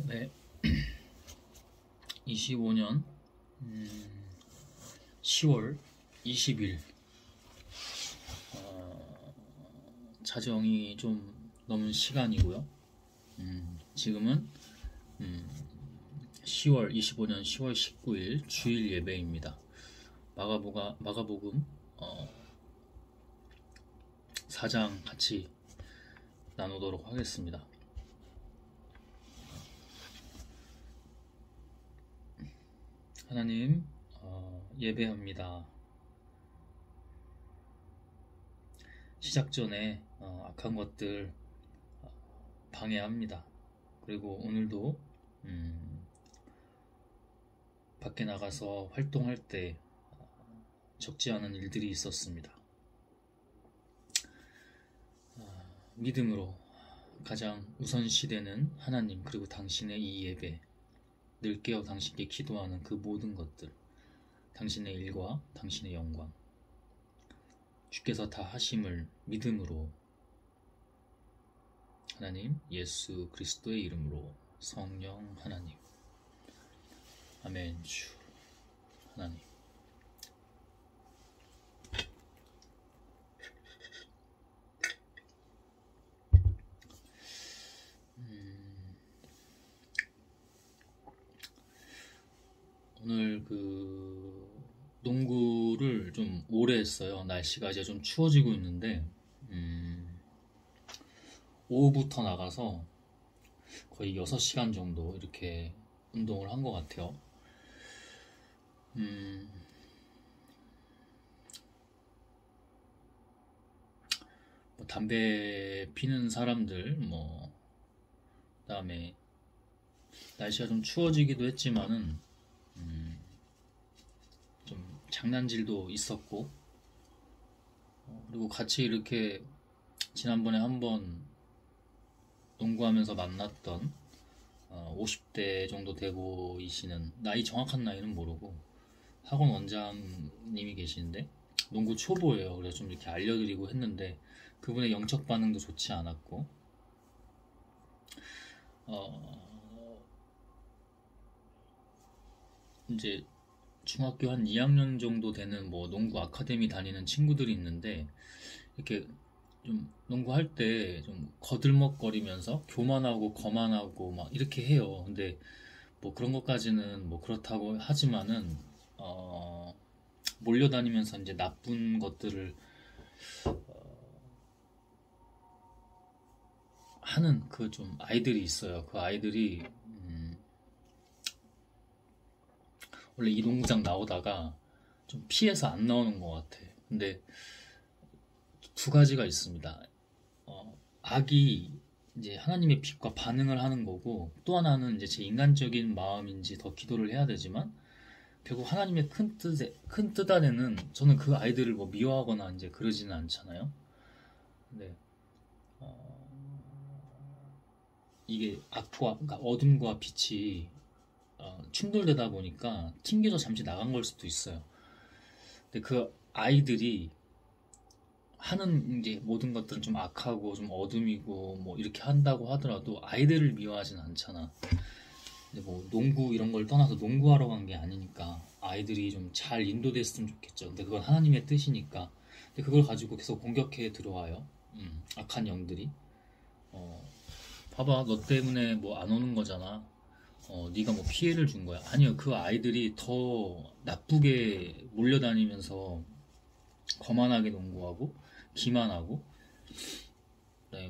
네. 25년 10월 20일 자정이 좀 넘은 시간이고요. 지금은 25년 10월 19일 주일 예배입니다. 마가복음 4장 같이 나누도록 하겠습니다. 하나님, 예배합니다. 시작 전에 악한 것들 방해합니다. 그리고 오늘도 밖에 나가서 활동할 때 적지 않은 일들이 있었습니다. 믿음으로 가장 우선시되는 하나님, 그리고 당신의 이 예배, 늘 깨어 당신께 기도하는 그 모든 것들, 당신의 일과 당신의 영광, 주께서 다 하심을 믿음으로, 하나님 예수 그리스도의 이름으로, 성령 하나님, 아멘. 주 하나님, 오늘 농구를 좀 오래 했어요. 날씨가 이제 좀 추워지고 있는데 오후부터 나가서 거의 6시간 정도 이렇게 운동을 한 것 같아요. 담배 피는 사람들, 그다음에 날씨가 좀 추워지기도 했지만은 좀 장난질도 있었고, 그리고 같이 이렇게 지난번에 한번 농구하면서 만났던 50대 정도 되고 이시는, 나이 정확한 나이는 모르고 학원 원장님이 계시는데 농구 초보예요. 그래서 좀 이렇게 알려드리고 했는데 그분의 영적 반응도 좋지 않았고, 이제 중학교 한 2학년 정도 되는 농구 아카데미 다니는 친구들이 있는데, 이렇게 좀 농구할 때 좀 거들먹거리면서 교만하고 거만하고 막 이렇게 해요. 근데 그런 것까지는 그렇다고 하지만은 몰려다니면서 이제 나쁜 것들을 하는 그 좀 아이들이 있어요. 그 아이들이 원래 이 농구장 나오다가 좀 피해서 안 나오는 것 같아. 근데 두 가지가 있습니다. 악이 이제 하나님의 빛과 반응을 하는 거고, 또 하나는 이제 제 인간적인 마음인지 더 기도를 해야 되지만, 결국 하나님의 큰 뜻 안에는 저는 그 아이들을 미워하거나 이제 그러지는 않잖아요. 근데 이게 그러니까 어둠과 빛이 충돌되다 보니까 튕겨서 잠시 나간 걸 수도 있어요. 근데 그 아이들이 하는 이제 모든 것들은 좀 악하고 좀 어둠이고 이렇게 한다고 하더라도 아이들을 미워하진 않잖아. 근데 농구 이런 걸 떠나서 농구하러 간 게 아니니까 아이들이 좀 잘 인도됐으면 좋겠죠. 근데 그건 하나님의 뜻이니까. 근데 그걸 가지고 계속 공격해 들어와요. 악한 영들이. 봐봐, 너 때문에 안 오는 거잖아. 네가 피해를 준 거야. 아니요, 그 아이들이 더 나쁘게 몰려다니면서 거만하게 농구하고 기만하고, 그다음에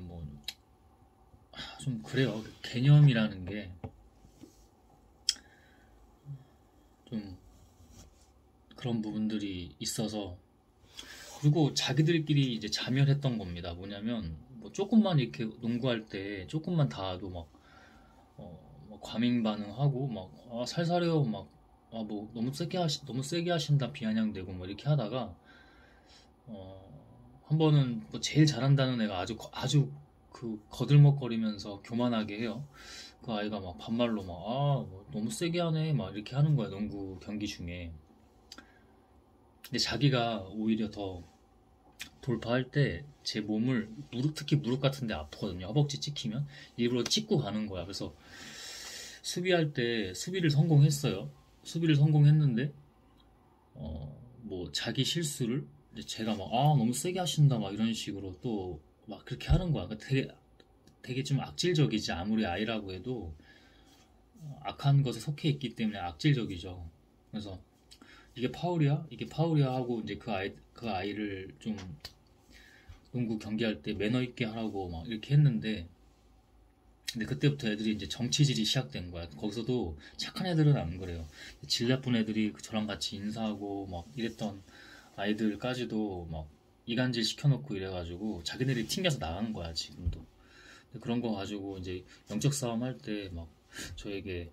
좀 그래요. 그 개념이라는 게 좀 그런 부분들이 있어서. 그리고 자기들끼리 이제 자멸했던 겁니다. 뭐냐면 조금만 이렇게 농구할 때 조금만 닿아도 과민 반응하고 살살해요, 너무 세게 하신다 비아냥대고 이렇게 하다가 한 번은 제일 잘한다는 애가 아주 거들먹거리면서 교만하게 해요. 그 아이가 반말로 너무 세게 하네 이렇게 하는 거야, 농구 경기 중에. 근데 자기가 오히려 더 돌파할 때 제 몸을 특히 무릎 같은 데 아프거든요. 허벅지 찍히면 일부러 찍고 가는 거야. 그래서 수비할 때 수비를 성공했어요. 수비를 성공했는데 뭐 자기 실수를 이제 제가 막 너무 세게 하신다 막 이런 식으로 또 막 그렇게 하는 거야. 그러니까 되게 좀 악질적이지. 아무리 아이라고 해도 악한 것에 속해 있기 때문에 악질적이죠. 그래서 이게 파울이야? 이게 파울이야 하고 이제 그 아이를 좀 농구 경기할 때 매너 있게 하라고 막 이렇게 했는데, 근데 그때부터 애들이 이제 정치질이 시작된 거야. 거기서도 착한 애들은 안 그래요. 질 나쁜 애들이 저랑 같이 인사하고 막 이랬던 아이들까지도 막 이간질 시켜놓고 이래가지고 자기네들이 튕겨서 나간 거야, 지금도. 근데 그런 거 가지고 이제 영적 싸움 할 때 막 저에게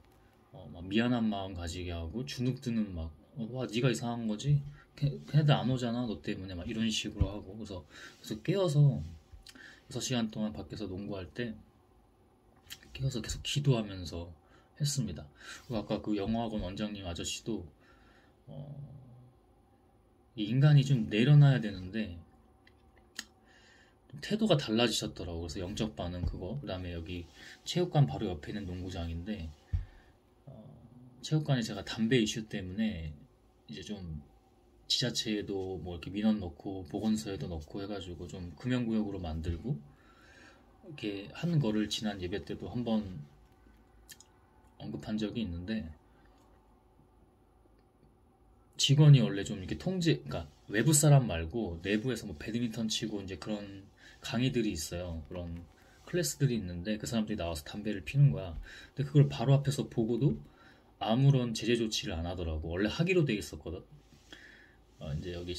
막 미안한 마음 가지게 하고 주눅드는 막 와, 네가 이상한 거지? 걔네들 안 오잖아, 너 때문에 막 이런 식으로 하고. 그래서 깨어서 6시간 동안 밖에서 농구할 때 깨어서 계속 기도하면서 했습니다. 그리고 아까 그 영어학원 원장님 아저씨도 이 인간이 좀 내려놔야 되는데 좀 태도가 달라지셨더라고. 그래서 영적 반응 그거. 그다음에 여기 체육관 바로 옆에 있는 농구장인데 체육관에 제가 담배 이슈 때문에 이제 좀 지자체에도 뭐 이렇게 민원 넣고 보건소에도 넣고 해가지고 좀 금연구역으로 만들고 이렇게 하는 거를 지난 예배 때도 한번 언급한 적이 있는데, 직원이 원래 좀 이렇게 그러니까 외부 사람 말고 내부에서 뭐 배드민턴 치고 이제 그런 강의들이 있어요. 그런 클래스들이 있는데 그 사람들이 나와서 담배를 피는 거야. 근데 그걸 바로 앞에서 보고도 아무런 제재 조치를 안 하더라고. 원래 하기로 돼 있었거든. 이제 여기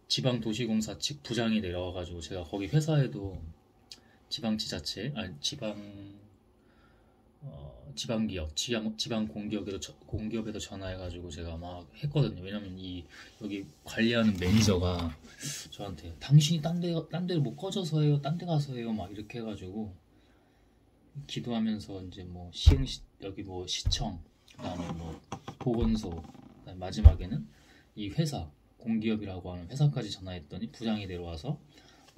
지방도시공사 측 부장이 내려와가지고 제가 거기 회사에도 지방지자체, 아니 지방기업, 공기업에도 전화해가지고 제가 막 했거든요. 왜냐면 여기 관리하는 매니저가 저한테 당신이 딴 데를 뭐 꺼져서 해요, 딴 데 가서 해요, 막 이렇게 해가지고 기도하면서 이제 뭐 여기 뭐 시청, 그다음에 뭐 보건소, 그다음에 마지막에는 이 회사, 공기업이라고 하는 회사까지 전화했더니 부장이 내려와서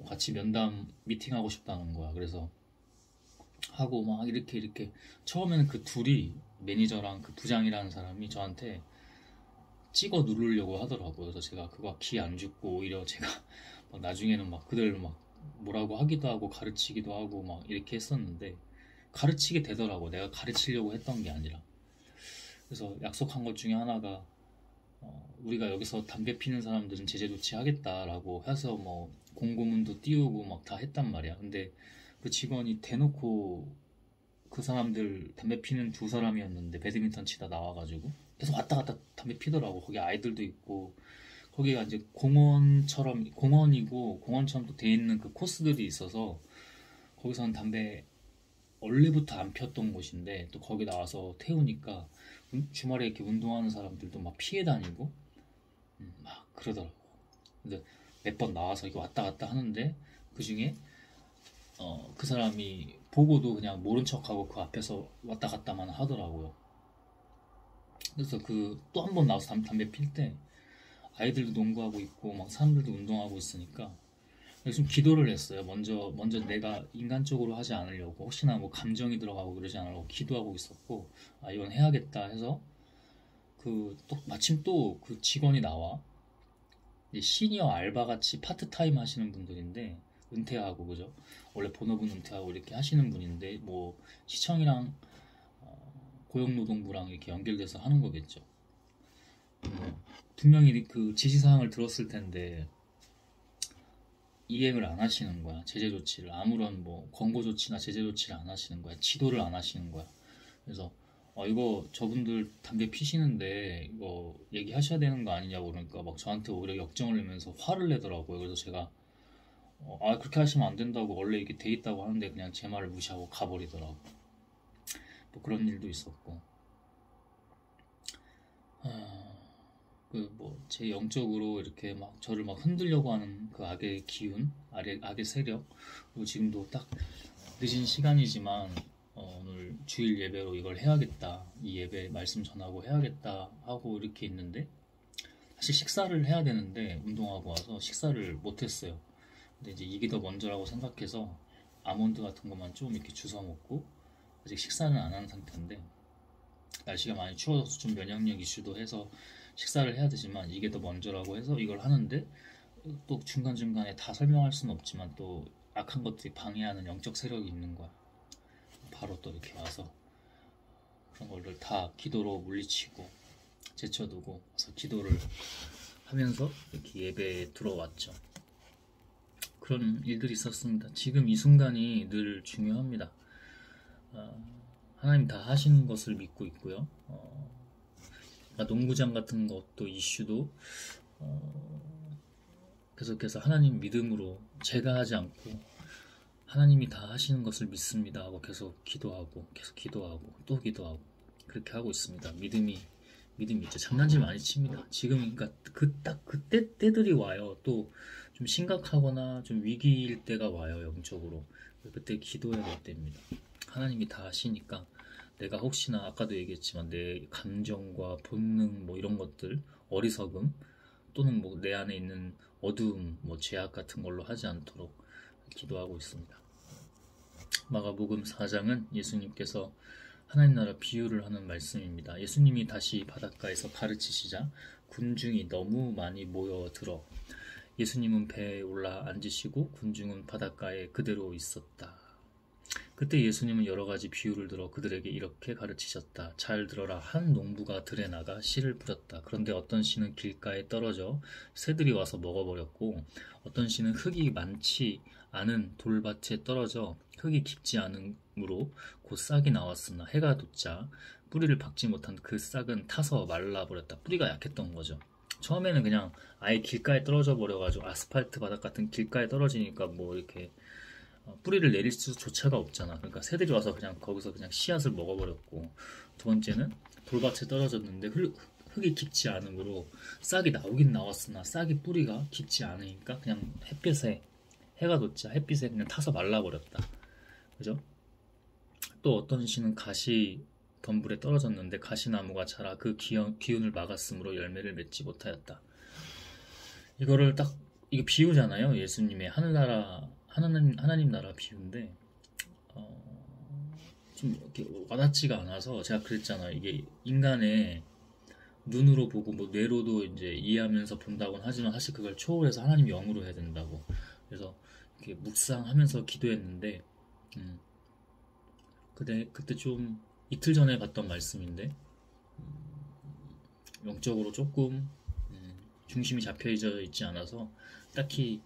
같이 면담 미팅하고 싶다는 거야. 그래서 하고 막 이렇게 처음에는 그 둘이 매니저랑 그 부장이라는 사람이 저한테 찍어 누르려고 하더라고요. 그래서 제가 그거 기 안 죽고 오히려 제가 막 나중에는 막 그들 막 뭐라고 하기도 하고 가르치기도 하고 막 이렇게 했었는데 가르치게 되더라고. 내가 가르치려고 했던 게 아니라. 그래서 약속한 것 중에 하나가 우리가 여기서 담배 피는 사람들은 제재 조치하겠다라고 해서 뭐 공고문도 띄우고 막 다 했단 말이야. 근데 그 직원이 대놓고 그 사람들 담배 피는 두 사람이었는데 배드민턴 치다 나와가지고 계속 왔다 갔다 담배 피더라고. 거기 아이들도 있고 거기가 이제 공원이고 공원처럼 또 돼 있는 그 코스들이 있어서 거기서는 담배 원래부터 안 폈던 곳인데 또 거기 나와서 태우니까 주말에 이렇게 운동하는 사람들도 막 피해 다니고 막 그러더라고. 근데 몇 번 나와서 이렇게 왔다 갔다 하는데 그 중에 그 사람이 보고도 그냥 모른 척하고 그 앞에서 왔다 갔다만 하더라고요. 그래서 그 또 한 번 나와서 담배 필 때 아이들도 농구하고 있고 막 사람들도 운동하고 있으니까 좀 기도를 했어요. 먼저 내가 인간적으로 하지 않으려고 혹시나 뭐 감정이 들어가고 그러지 않으려고 기도하고 있었고 이건 해야겠다 해서 그 또 마침 또 그 직원이 나와. 이제 시니어 알바 같이 파트타임 하시는 분들인데 은퇴하고 그죠? 원래 본업은 은퇴하고 이렇게 하시는 분인데 뭐 시청이랑 고용노동부랑 이렇게 연결돼서 하는 거겠죠. 분명히 그 지시사항을 들었을 텐데 이행을 안 하시는 거야. 제재 조치를 아무런 뭐 권고 조치나 제재 조치를 안 하시는 거야. 지도를 안 하시는 거야. 그래서 이거 저분들 담배 피시는데 이거 얘기하셔야 되는 거 아니냐고 그러니까 막 저한테 오히려 역정을 내면서 화를 내더라고요. 그래서 제가 그렇게 하시면 안 된다고 원래 이게 돼 있다고 하는데 그냥 제 말을 무시하고 가버리더라고. 뭐 그런 일도 있었고 그 뭐 제 영적으로 이렇게 막 저를 막 흔들려고 하는 그 악의 기운, 악의 세력. 그리고 지금도 딱 늦은 시간이지만 오늘 주일 예배로 이걸 해야겠다, 이 예배 말씀 전하고 해야겠다 하고 이렇게 있는데 사실 식사를 해야 되는데 운동하고 와서 식사를 못했어요. 근데 이제 이게 더 먼저라고 생각해서 아몬드 같은 것만 좀 이렇게 주워 먹고 아직 식사는 안 한 상태인데 날씨가 많이 추워져서 좀 면역력 이슈도 해서 식사를 해야 되지만 이게 더 먼저라고 해서 이걸 하는데, 또 중간중간에 다 설명할 수는 없지만 또 악한 것들이 방해하는 영적 세력이 있는 거야. 바로 또 이렇게 와서 그런 걸들 다 기도로 물리치고 제쳐두고 그래서 기도를 하면서 이렇게 예배에 들어왔죠. 그런 일들이 있었습니다. 지금 이 순간이 늘 중요합니다. 하나님 다 하시는 것을 믿고 있고요. 농구장 같은 것도 이슈도 계속해서 하나님 믿음으로 제가 하지 않고 하나님이 다 하시는 것을 믿습니다 하고 계속 기도하고 또 기도하고 그렇게 하고 있습니다. 믿음이 있죠. 장난질 많이 칩니다. 지금 그러니까 그때 때들이 와요. 또 좀 심각하거나 좀 위기일 때가 와요. 영적으로. 그때 기도해야 될 때입니다. 하나님이 다 하시니까 내가 혹시나 아까도 얘기했지만 내 감정과 본능 뭐 이런 것들, 어리석음 또는 뭐 내 안에 있는 어두움, 뭐 죄악 같은 걸로 하지 않도록 기도하고 있습니다. 마가복음 4장은 예수님께서 하나님 나라 비유를 하는 말씀입니다. 예수님이 다시 바닷가에서 가르치시자 군중이 너무 많이 모여들어 예수님은 배에 올라 앉으시고 군중은 바닷가에 그대로 있었다. 그때 예수님은 여러 가지 비유를 들어 그들에게 이렇게 가르치셨다. 잘 들어라. 한 농부가 들에 나가 씨를 뿌렸다. 그런데 어떤 씨는 길가에 떨어져 새들이 와서 먹어버렸고 어떤 씨는 흙이 많지 않은 돌밭에 떨어져 흙이 깊지 않으므로 곧 싹이 나왔으나 해가 돋자 뿌리를 박지 못한 그 싹은 타서 말라버렸다. 뿌리가 약했던 거죠. 처음에는 그냥 아예 길가에 떨어져 버려가지고 아스팔트 바닥 같은 길가에 떨어지니까 뭐 이렇게 뿌리를 내릴 수조차가 없잖아. 그러니까 새들이 와서 그냥 거기서 그냥 씨앗을 먹어버렸고, 두 번째는 돌밭에 떨어졌는데 흙이 깊지 않으므로 싹이 나오긴 나왔으나 싹이 뿌리가 깊지 않으니까 그냥 햇빛에 해가 돋자 햇빛에 그냥 타서 말라버렸다. 그죠? 또 어떤 씨는 가시 덤불에 떨어졌는데 가시나무가 자라 그 기운을 막았으므로 열매를 맺지 못하였다. 이거를 딱 이게 비유잖아요. 예수님의 하나님 나라 비유인데 좀 이렇게 와닿지가 않아서 제가 그랬잖아요. 이게 인간의 눈으로 보고 뭐 뇌로도 이제 이해하면서 본다고는 하지만 사실 그걸 초월해서 하나님 영으로 해야 된다고. 그래서 이렇게 묵상하면서 기도했는데 그때 좀 이틀 전에 봤던 말씀인데 영적으로 조금 중심이 잡혀져 있지 않아서 딱히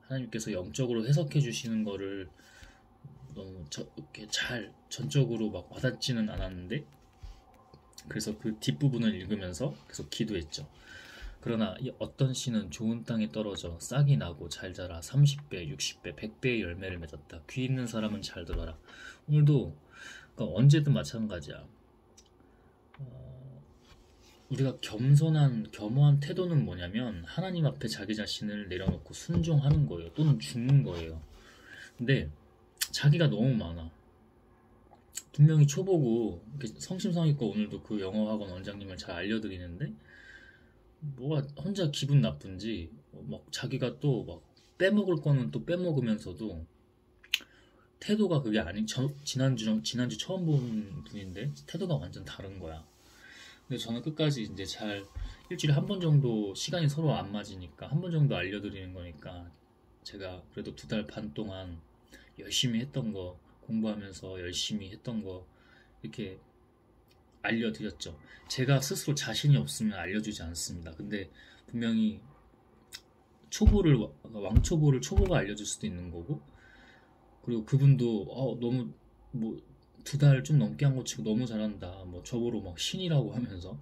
하나님께서 영적으로 해석해 주시는 거를 너무 이렇게 잘 전적으로 막 와닿지는 않았는데 그래서 그 뒷부분을 읽으면서 계속 기도했죠. 그러나 어떤 씨는 좋은 땅에 떨어져 싹이 나고 잘 자라 30배, 60배, 100배의 열매를 맺었다. 귀 있는 사람은 잘 들어라. 오늘도 그러니까 언제든 마찬가지야. 우리가 겸허한 태도는 뭐냐면 하나님 앞에 자기 자신을 내려놓고 순종하는 거예요. 또는 죽는 거예요. 근데 자기가 너무 많아. 분명히 초보고 성심성의껏 오늘도 그 영어학원 원장님을 잘 알려드리는데 뭐가 혼자 기분 나쁜지 막 자기가 또 막 빼먹을 거는 또 빼먹으면서도 태도가 그게 아닌 지난주 처음 본 분인데 태도가 완전 다른 거야. 근데 저는 끝까지 이제 잘 일주일에 한 번 정도 시간이 서로 안 맞으니까 한 번 정도 알려드리는 거니까 제가 그래도 2달 반 동안 열심히 했던 거 공부하면서 열심히 했던 거 이렇게 알려드렸죠. 제가 스스로 자신이 없으면 알려주지 않습니다. 근데 분명히 왕초보를 초보가 알려줄 수도 있는 거고 그리고 그분도 너무 뭐 2달 좀 넘게 한 거 치고 너무 잘한다 뭐 저보로 막 신이라고 하면서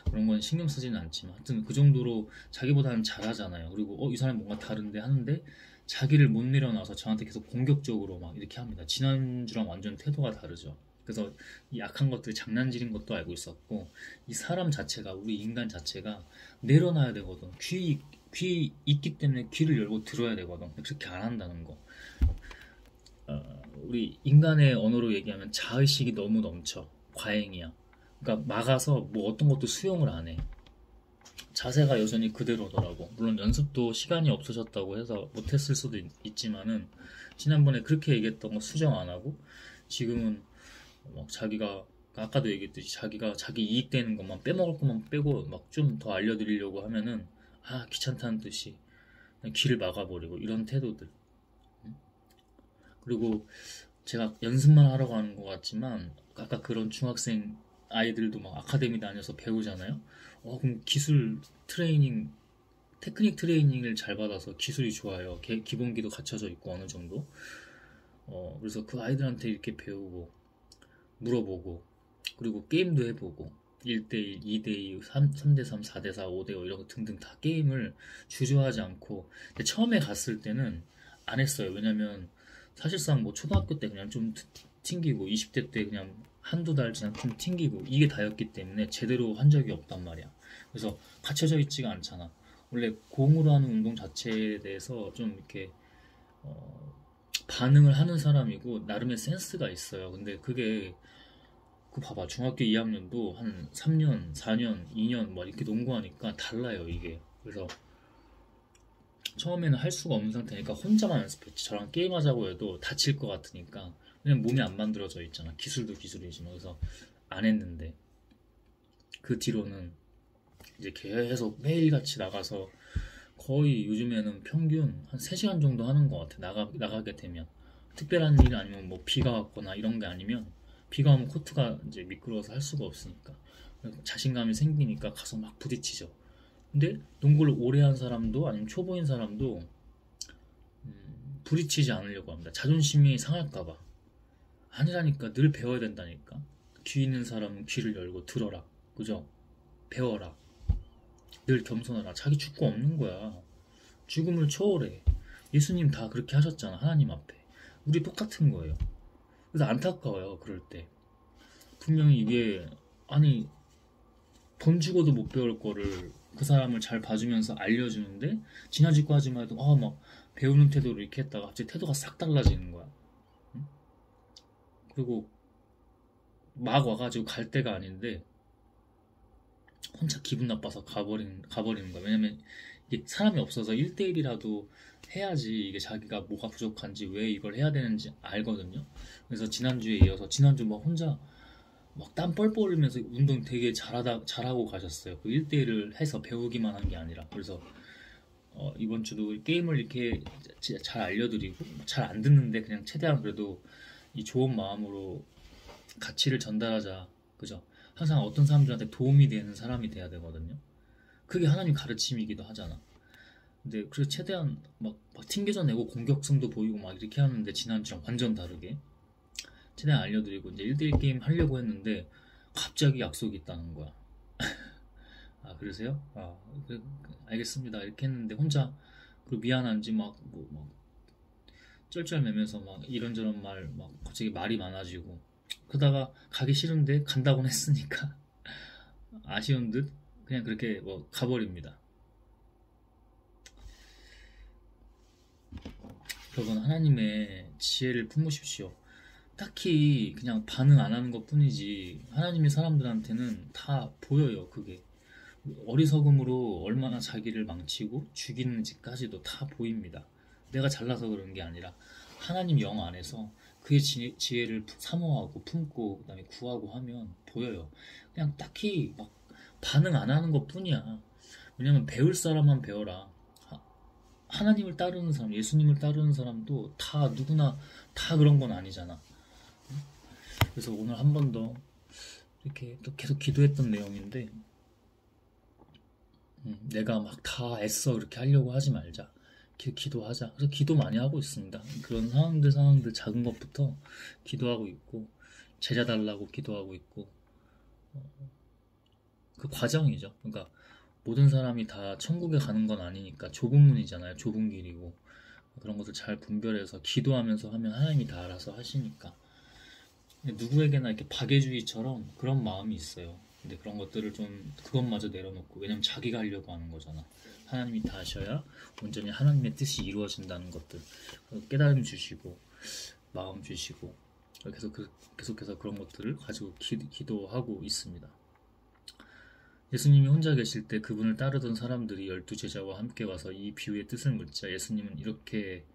그런 건 신경 쓰지는 않지만 하여튼 그 정도로 자기보다는 잘하잖아요. 그리고 이 사람이 뭔가 다른데 하는데 자기를 못 내려놔서 저한테 계속 공격적으로 막 이렇게 합니다. 지난주랑 완전 태도가 다르죠. 그래서 이 약한 것들이 장난질인 것도 알고 있었고 이 사람 자체가 우리 인간 자체가 내려놔야 되거든. 귀 있기 때문에 귀를 열고 들어야 되거든. 그렇게 안 한다는 거. 우리 인간의 언어로 얘기하면 자의식이 너무 넘쳐. 과잉이야. 그러니까 막아서 뭐 어떤 것도 수용을 안 해. 자세가 여전히 그대로더라고. 물론 연습도 시간이 없으셨다고 해서 못했을 수도 있지만은 지난번에 그렇게 얘기했던 거 수정 안 하고 지금은 막 자기가 아까도 얘기했듯이 자기가 자기 이익되는 것만 빼먹을 것만 빼고 막 좀 더 알려드리려고 하면은 귀찮다는 듯이 그냥 길을 막아버리고 이런 태도들. 그리고 제가 연습만 하러 가는 것 같지만 아까 그런 중학생 아이들도 막 아카데미 다녀서 배우잖아요. 그럼 기술 트레이닝, 테크닉 트레이닝을 잘 받아서 기술이 좋아요. 기본기도 갖춰져 있고 어느 정도. 그래서 그 아이들한테 이렇게 배우고 물어보고 그리고 게임도 해보고 1대1, 2대2, 3대3, 4대4, 5대5 이런 거 등등 다 게임을 주저하지 않고 근데 처음에 갔을 때는 안 했어요. 왜냐면 사실상 뭐 초등학교 때 그냥 좀 튕기고 20대 때 그냥 한두 달 그냥 좀 튕기고 이게 다였기 때문에 제대로 한 적이 없단 말이야. 그래서 갖춰져 있지가 않잖아. 원래 공으로 하는 운동 자체에 대해서 좀 이렇게 반응을 하는 사람이고 나름의 센스가 있어요. 근데 그게 봐봐 중학교 2학년도 한 3년, 4년, 2년 막 이렇게 농구하니까 달라요 이게. 그래서 처음에는 할 수가 없는 상태니까 혼자만 연습했지. 저랑 게임하자고 해도 다칠 것 같으니까 그냥 몸이 안 만들어져 있잖아. 기술도 기술이지만. 그래서 안 했는데 그 뒤로는 이제 계속 매일같이 나가서 거의 요즘에는 평균 한 3시간 정도 하는 것 같아. 나가게 되면 특별한 일 아니면 뭐 비가 왔거나 이런 게 아니면 비가 오면 코트가 이제 미끄러워서 할 수가 없으니까 자신감이 생기니까 가서 막 부딪히죠. 근데 농구를 오래 한 사람도 아니면 초보인 사람도 부딪히지 않으려고 합니다. 자존심이 상할까봐. 아니라니까. 늘 배워야 된다니까. 귀 있는 사람은 귀를 열고 들어라. 그죠? 배워라. 늘 겸손하라. 자기 죽고 없는 거야. 죽음을 초월해. 예수님 다 그렇게 하셨잖아. 하나님 앞에. 우리 똑같은 거예요. 그래서 안타까워요. 그럴 때. 분명히 이게 아니 돈 주고도 못 배울 거를 그 사람을 잘 봐주면서 알려주는데 지나치고하지만 해도 막 배우는 태도로 이렇게 했다가 갑자기 태도가 싹 달라지는 거야. 응? 그리고 막 와가지고 갈 때가 아닌데 혼자 기분 나빠서 가버리는 거야. 왜냐면 이게 사람이 없어서 1대1이라도 해야지 이게 자기가 뭐가 부족한지 왜 이걸 해야 되는지 알거든요. 그래서 지난주에 이어서 지난주 막 혼자 막 땀 뻘뻘 흘리면서 운동 되게 잘하고 가셨어요. 그 1대1을 해서 배우기만 한 게 아니라. 그래서 이번 주도 게임을 이렇게 잘 알려드리고 잘 안 듣는데 그냥 최대한 그래도 이 좋은 마음으로 가치를 전달하자. 그죠? 항상 어떤 사람들한테 도움이 되는 사람이 돼야 되거든요. 그게 하나님 가르침이기도 하잖아. 근데 그래서 최대한 막 튕겨져 내고 공격성도 보이고 막 이렇게 하는데 지난주랑 완전 다르게 최대한 알려드리고 이제 1대1 게임 하려고 했는데 갑자기 약속이 있다는 거야. 그러세요? 알겠습니다. 이렇게 했는데 혼자 그리고 미안한지 막 쩔쩔매면서 막 이런저런 말 막 갑자기 말이 많아지고 그러다가 가기 싫은데 간다고는 했으니까 아쉬운 듯 그냥 그렇게 뭐 가버립니다. 여러분 하나님의 지혜를 품으십시오. 딱히 그냥 반응 안 하는 것 뿐이지 하나님의 사람들한테는 다 보여요. 그게 어리석음으로 얼마나 자기를 망치고 죽이는지까지도 다 보입니다. 내가 잘나서 그런 게 아니라 하나님 영 안에서 그의 지혜를 사모하고 품고 그다음에 구하고 하면 보여요. 그냥 딱히 막 반응 안 하는 것 뿐이야. 왜냐면 배울 사람만 배워라. 하나님을 따르는 사람, 예수님을 따르는 사람도 다 누구나 다 그런 건 아니잖아. 그래서 오늘 한 번 더 이렇게 또 계속 기도했던 내용인데 내가 막 다 애써 이렇게 하려고 하지 말자. 기도하자. 그래서 기도 많이 하고 있습니다. 그런 상황들 작은 것부터 기도하고 있고 제자 달라고 기도하고 있고 그 과정이죠. 그러니까 모든 사람이 다 천국에 가는 건 아니니까 좁은 문이잖아요. 좁은 길이고 그런 것을 잘 분별해서 기도하면서 하면 하나님이 다 알아서 하시니까 누구에게나 이렇게 박애주의처럼 그런 마음이 있어요. 근데 그런 것들을 좀 그것마저 내려놓고 왜냐면 자기가 하려고 하는 거잖아. 하나님이 다 하셔야 온전히 하나님의 뜻이 이루어진다는 것들 깨달음 주시고 마음 주시고 계속해서 그런 것들을 가지고 기도하고 있습니다. 예수님이 혼자 계실 때 그분을 따르던 사람들이 12 제자와 함께 와서 이 비유의 뜻을 묻자 예수님은 이렇게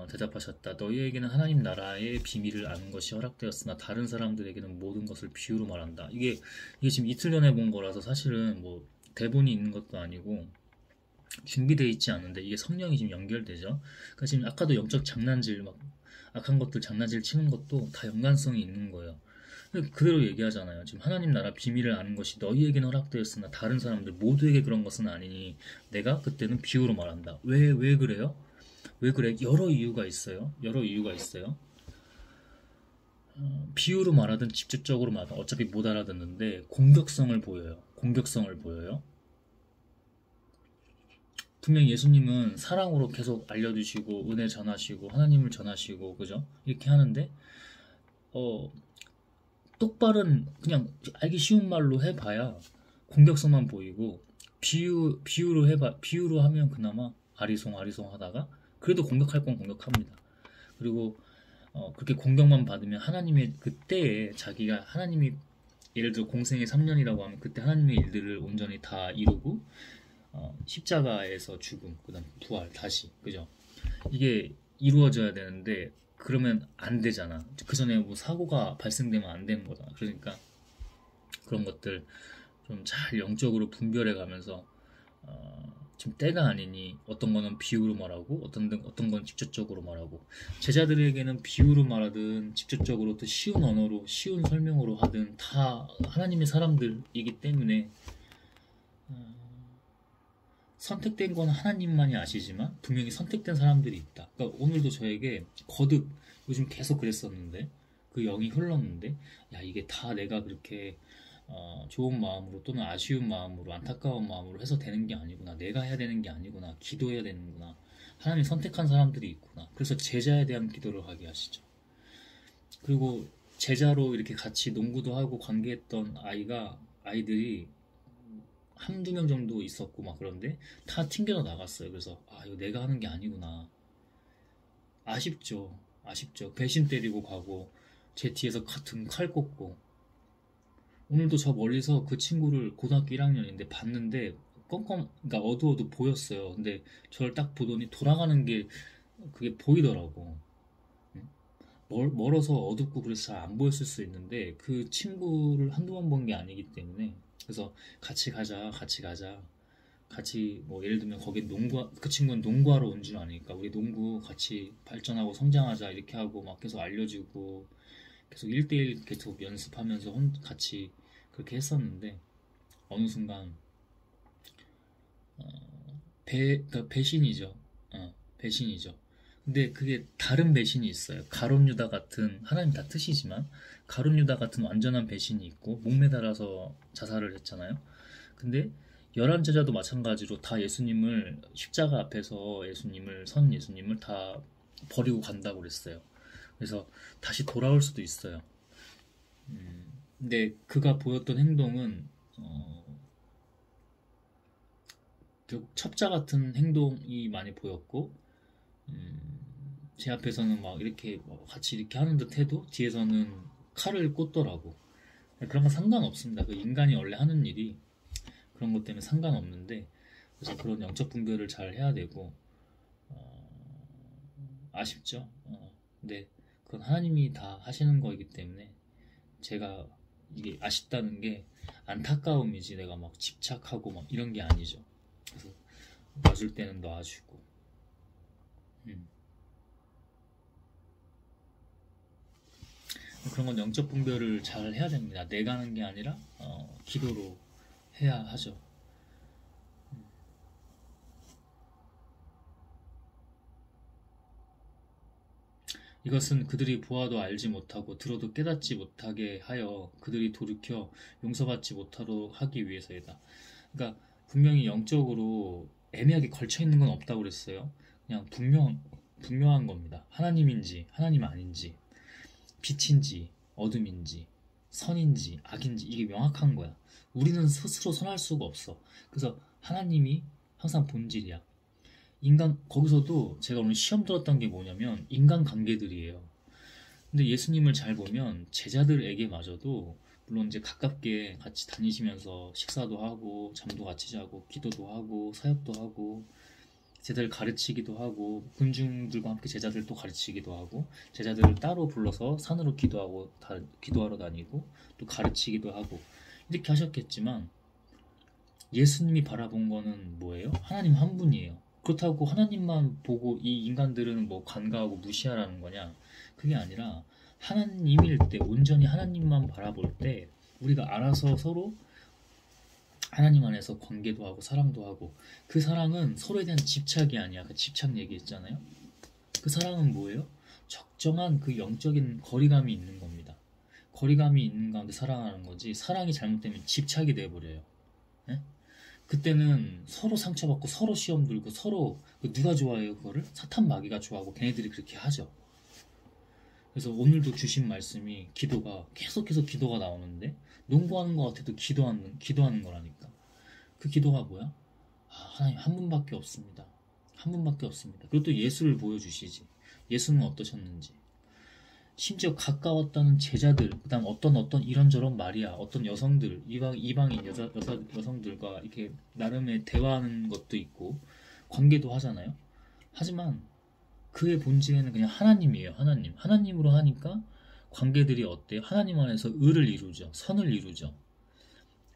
대답하셨다. 너희에게는 하나님 나라의 비밀을 아는 것이 허락되었으나 다른 사람들에게는 모든 것을 비유로 말한다. 이게 지금 이틀 전에 본 거라서 사실은 뭐 대본이 있는 것도 아니고 준비되어 있지 않은데 이게 성령이 지금 연결되죠. 그러니까 지금 아까도 영적 장난질 막 악한 것들 장난질 치는 것도 다 연관성이 있는 거예요. 그대로 얘기하잖아요. 지금 하나님 나라 비밀을 아는 것이 너희에게는 허락되었으나 다른 사람들 모두에게 그런 것은 아니니 내가 그때는 비유로 말한다. 왜 그래요? 왜 그래? 여러 이유가 있어요. 여러 이유가 있어요. 비유로 말하든 직접적으로 말하든 어차피 못 알아듣는데 공격성을 보여요. 공격성을 보여요. 분명 예수님은 사랑으로 계속 알려주시고 은혜 전하시고 하나님을 전하시고 그죠? 이렇게 하는데 똑바른 그냥 알기 쉬운 말로 해봐야 공격성만 보이고 비유로 하면 그나마 아리송 하다가 그래도 공격할 건 공격합니다. 그리고 그렇게 공격만 받으면 하나님의 그때에 자기가 하나님이 예를 들어 공생의 3년이라고 하면 그때 하나님의 일들을 온전히 다 이루고 십자가에서 죽음 그다음 부활 다시 그죠? 이게 이루어져야 되는데 그러면 안 되잖아. 그 전에 뭐 사고가 발생되면 안 되는 거잖아. 그러니까 그런 것들 좀 잘 영적으로 분별해 가면서 지금 때가 아니니 어떤 거는 비유로 말하고 어떤 건 직접적으로 말하고 제자들에게는 비유로 말하든 직접적으로 또 쉬운 언어로 쉬운 설명으로 하든 다 하나님의 사람들이기 때문에 선택된 건 하나님만이 아시지만 분명히 선택된 사람들이 있다. 그러니까 오늘도 저에게 거듭 요즘 계속 그랬었는데 그 영이 흘렀는데 야 이게 다 내가 그렇게 좋은 마음으로 또는 아쉬운 마음으로 안타까운 마음으로 해서 되는 게 아니구나. 내가 해야 되는 게 아니구나. 기도해야 되는구나. 하나님이 선택한 사람들이 있구나. 그래서 제자에 대한 기도를 하게 하시죠. 그리고 제자로 이렇게 같이 농구도 하고 관계했던 아이들이 한두 명 정도 있었고 막 그런데 다 튕겨져 나갔어요. 그래서 이거 내가 하는 게 아니구나. 아쉽죠. 배신 때리고 가고 제 뒤에서 같은 칼 꽂고 오늘도 저 멀리서 그 친구를 고등학교 1학년인데 봤는데 그러니까 어두워도 보였어요. 근데 저를 딱 보더니 돌아가는 게 그게 보이더라고. 멀어서 어둡고 그래서 잘 안 보였을 수 있는데 그 친구를 한두 번 본 게 아니기 때문에 그래서 같이 가자 같이 뭐 예를 들면 거기 그 친구는 농구하러 온 줄 아니까 우리 농구 같이 발전하고 성장하자 이렇게 하고 막 계속 알려주고 계속 1대1 계속 연습하면서 같이 그렇게 했었는데 어느 순간 그러니까 배신이죠. 배신이죠. 근데 그게 다른 배신이 있어요. 가룟 유다 같은 하나님 다 뜻이지만 가룟 유다 같은 완전한 배신이 있고 목매달아서 자살을 했잖아요. 근데 11제자도 마찬가지로 다 예수님을 십자가 앞에서 선 예수님을 다 버리고 간다고 그랬어요. 그래서 다시 돌아올 수도 있어요. 근데 그가 보였던 행동은 첩자 같은 행동이 많이 보였고 제 앞에서는 막 이렇게 같이 이렇게 하는 듯 해도 뒤에서는 칼을 꽂더라고. 그런 건 상관없습니다. 그 인간이 원래 하는 일이 그런 것 때문에 상관없는데 그래서 그런 영적 분별을 잘 해야 되고 아쉽죠. 근데 그건 하나님이 다 하시는 거이기 때문에 제가 이게 아쉽다는 게 안타까움이지 내가 막 집착하고 막 이런 게 아니죠. 그래서 놔줄 때는 놔주고 그런 건 영적 분별을 잘 해야 됩니다. 내가 하는 게 아니라 기도로 해야 하죠. 이것은 그들이 보아도 알지 못하고 들어도 깨닫지 못하게 하여 그들이 돌이켜 용서받지 못하도록 하기 위해서이다. 그러니까 분명히 영적으로 애매하게 걸쳐있는 건 없다고 그랬어요. 그냥 분명한 겁니다. 하나님인지 하나님 아닌지 빛인지 어둠인지 선인지 악인지 이게 명확한 거야. 우리는 스스로 선할 수가 없어. 그래서 하나님이 항상 본질이야. 거기서도 제가 오늘 시험 들었던 게 뭐냐면 인간관계들이에요. 근데 예수님을 잘 보면 제자들에게마저도 물론 이제 가깝게 같이 다니시면서 식사도 하고 잠도 같이 자고 기도도 하고 사역도 하고 제자들 가르치기도 하고 군중들과 함께 제자들도 가르치기도 하고 제자들을 따로 불러서 산으로 기도하러 다니고 또 가르치기도 하고 이렇게 하셨겠지만 예수님이 바라본 거는 뭐예요? 하나님 한 분이에요. 그렇다고 하나님만 보고 이 인간들은 뭐 간과하고 무시하라는 거냐? 그게 아니라 하나님일 때 온전히 하나님만 바라볼 때 우리가 알아서 서로 하나님 안에서 관계도 하고 사랑도 하고 그 사랑은 서로에 대한 집착이 아니야. 그 집착 얘기했잖아요. 그 사랑은 뭐예요? 적정한 그 영적인 거리감이 있는 겁니다. 거리감이 있는 가운데 사랑하는 거지 사랑이 잘못되면 집착이 돼버려요. 네? 그때는 서로 상처받고 서로 시험 들고 서로 누가 좋아해요 그거를? 사탄 마귀가 좋아하고 걔네들이 그렇게 하죠. 그래서 오늘도 주신 말씀이 기도가 계속해서 기도가 나오는데 농구하는 것 같아도 기도하는 거라니까. 그 기도가 뭐야? 하나님 한 분밖에 없습니다. 한 분밖에 없습니다. 그리고 또 예수를 보여주시지. 예수는 어떠셨는지. 심지어 가까웠다는 제자들, 그 다음 어떤 이런저런 마리아, 어떤 여성들, 이방인 여성들과 이렇게 나름의 대화하는 것도 있고 관계도 하잖아요. 하지만 그의 본질에는 그냥 하나님이에요. 하나님으로 하니까 관계들이 어때요? 하나님 안에서 의를 이루죠. 선을 이루죠.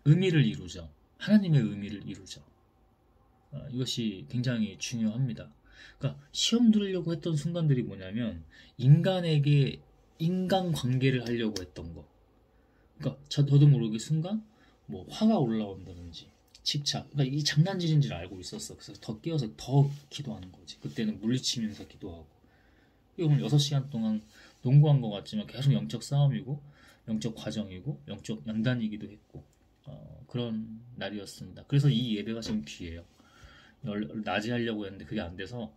의미를 이루죠. 하나님의 의미를 이루죠. 이것이 굉장히 중요합니다. 그러니까 시험 들으려고 했던 순간들이 뭐냐면 인간에게 인간관계를 하려고 했던 거. 그러니까 저도 모르게 순간 뭐 화가 올라온다든지 집착. 그러니까 이 장난질인 줄 알고 있었어. 그래서 더 깨어서 더 기도하는 거지. 그때는 물리치면서 기도하고. 오늘 6시간 동안 농구한 것 같지만 계속 영적 싸움이고 영적 과정이고 영적 연단이기도 했고 그런 날이었습니다. 그래서 이 예배가 지금 귀해요. 낮에 하려고 했는데 그게 안 돼서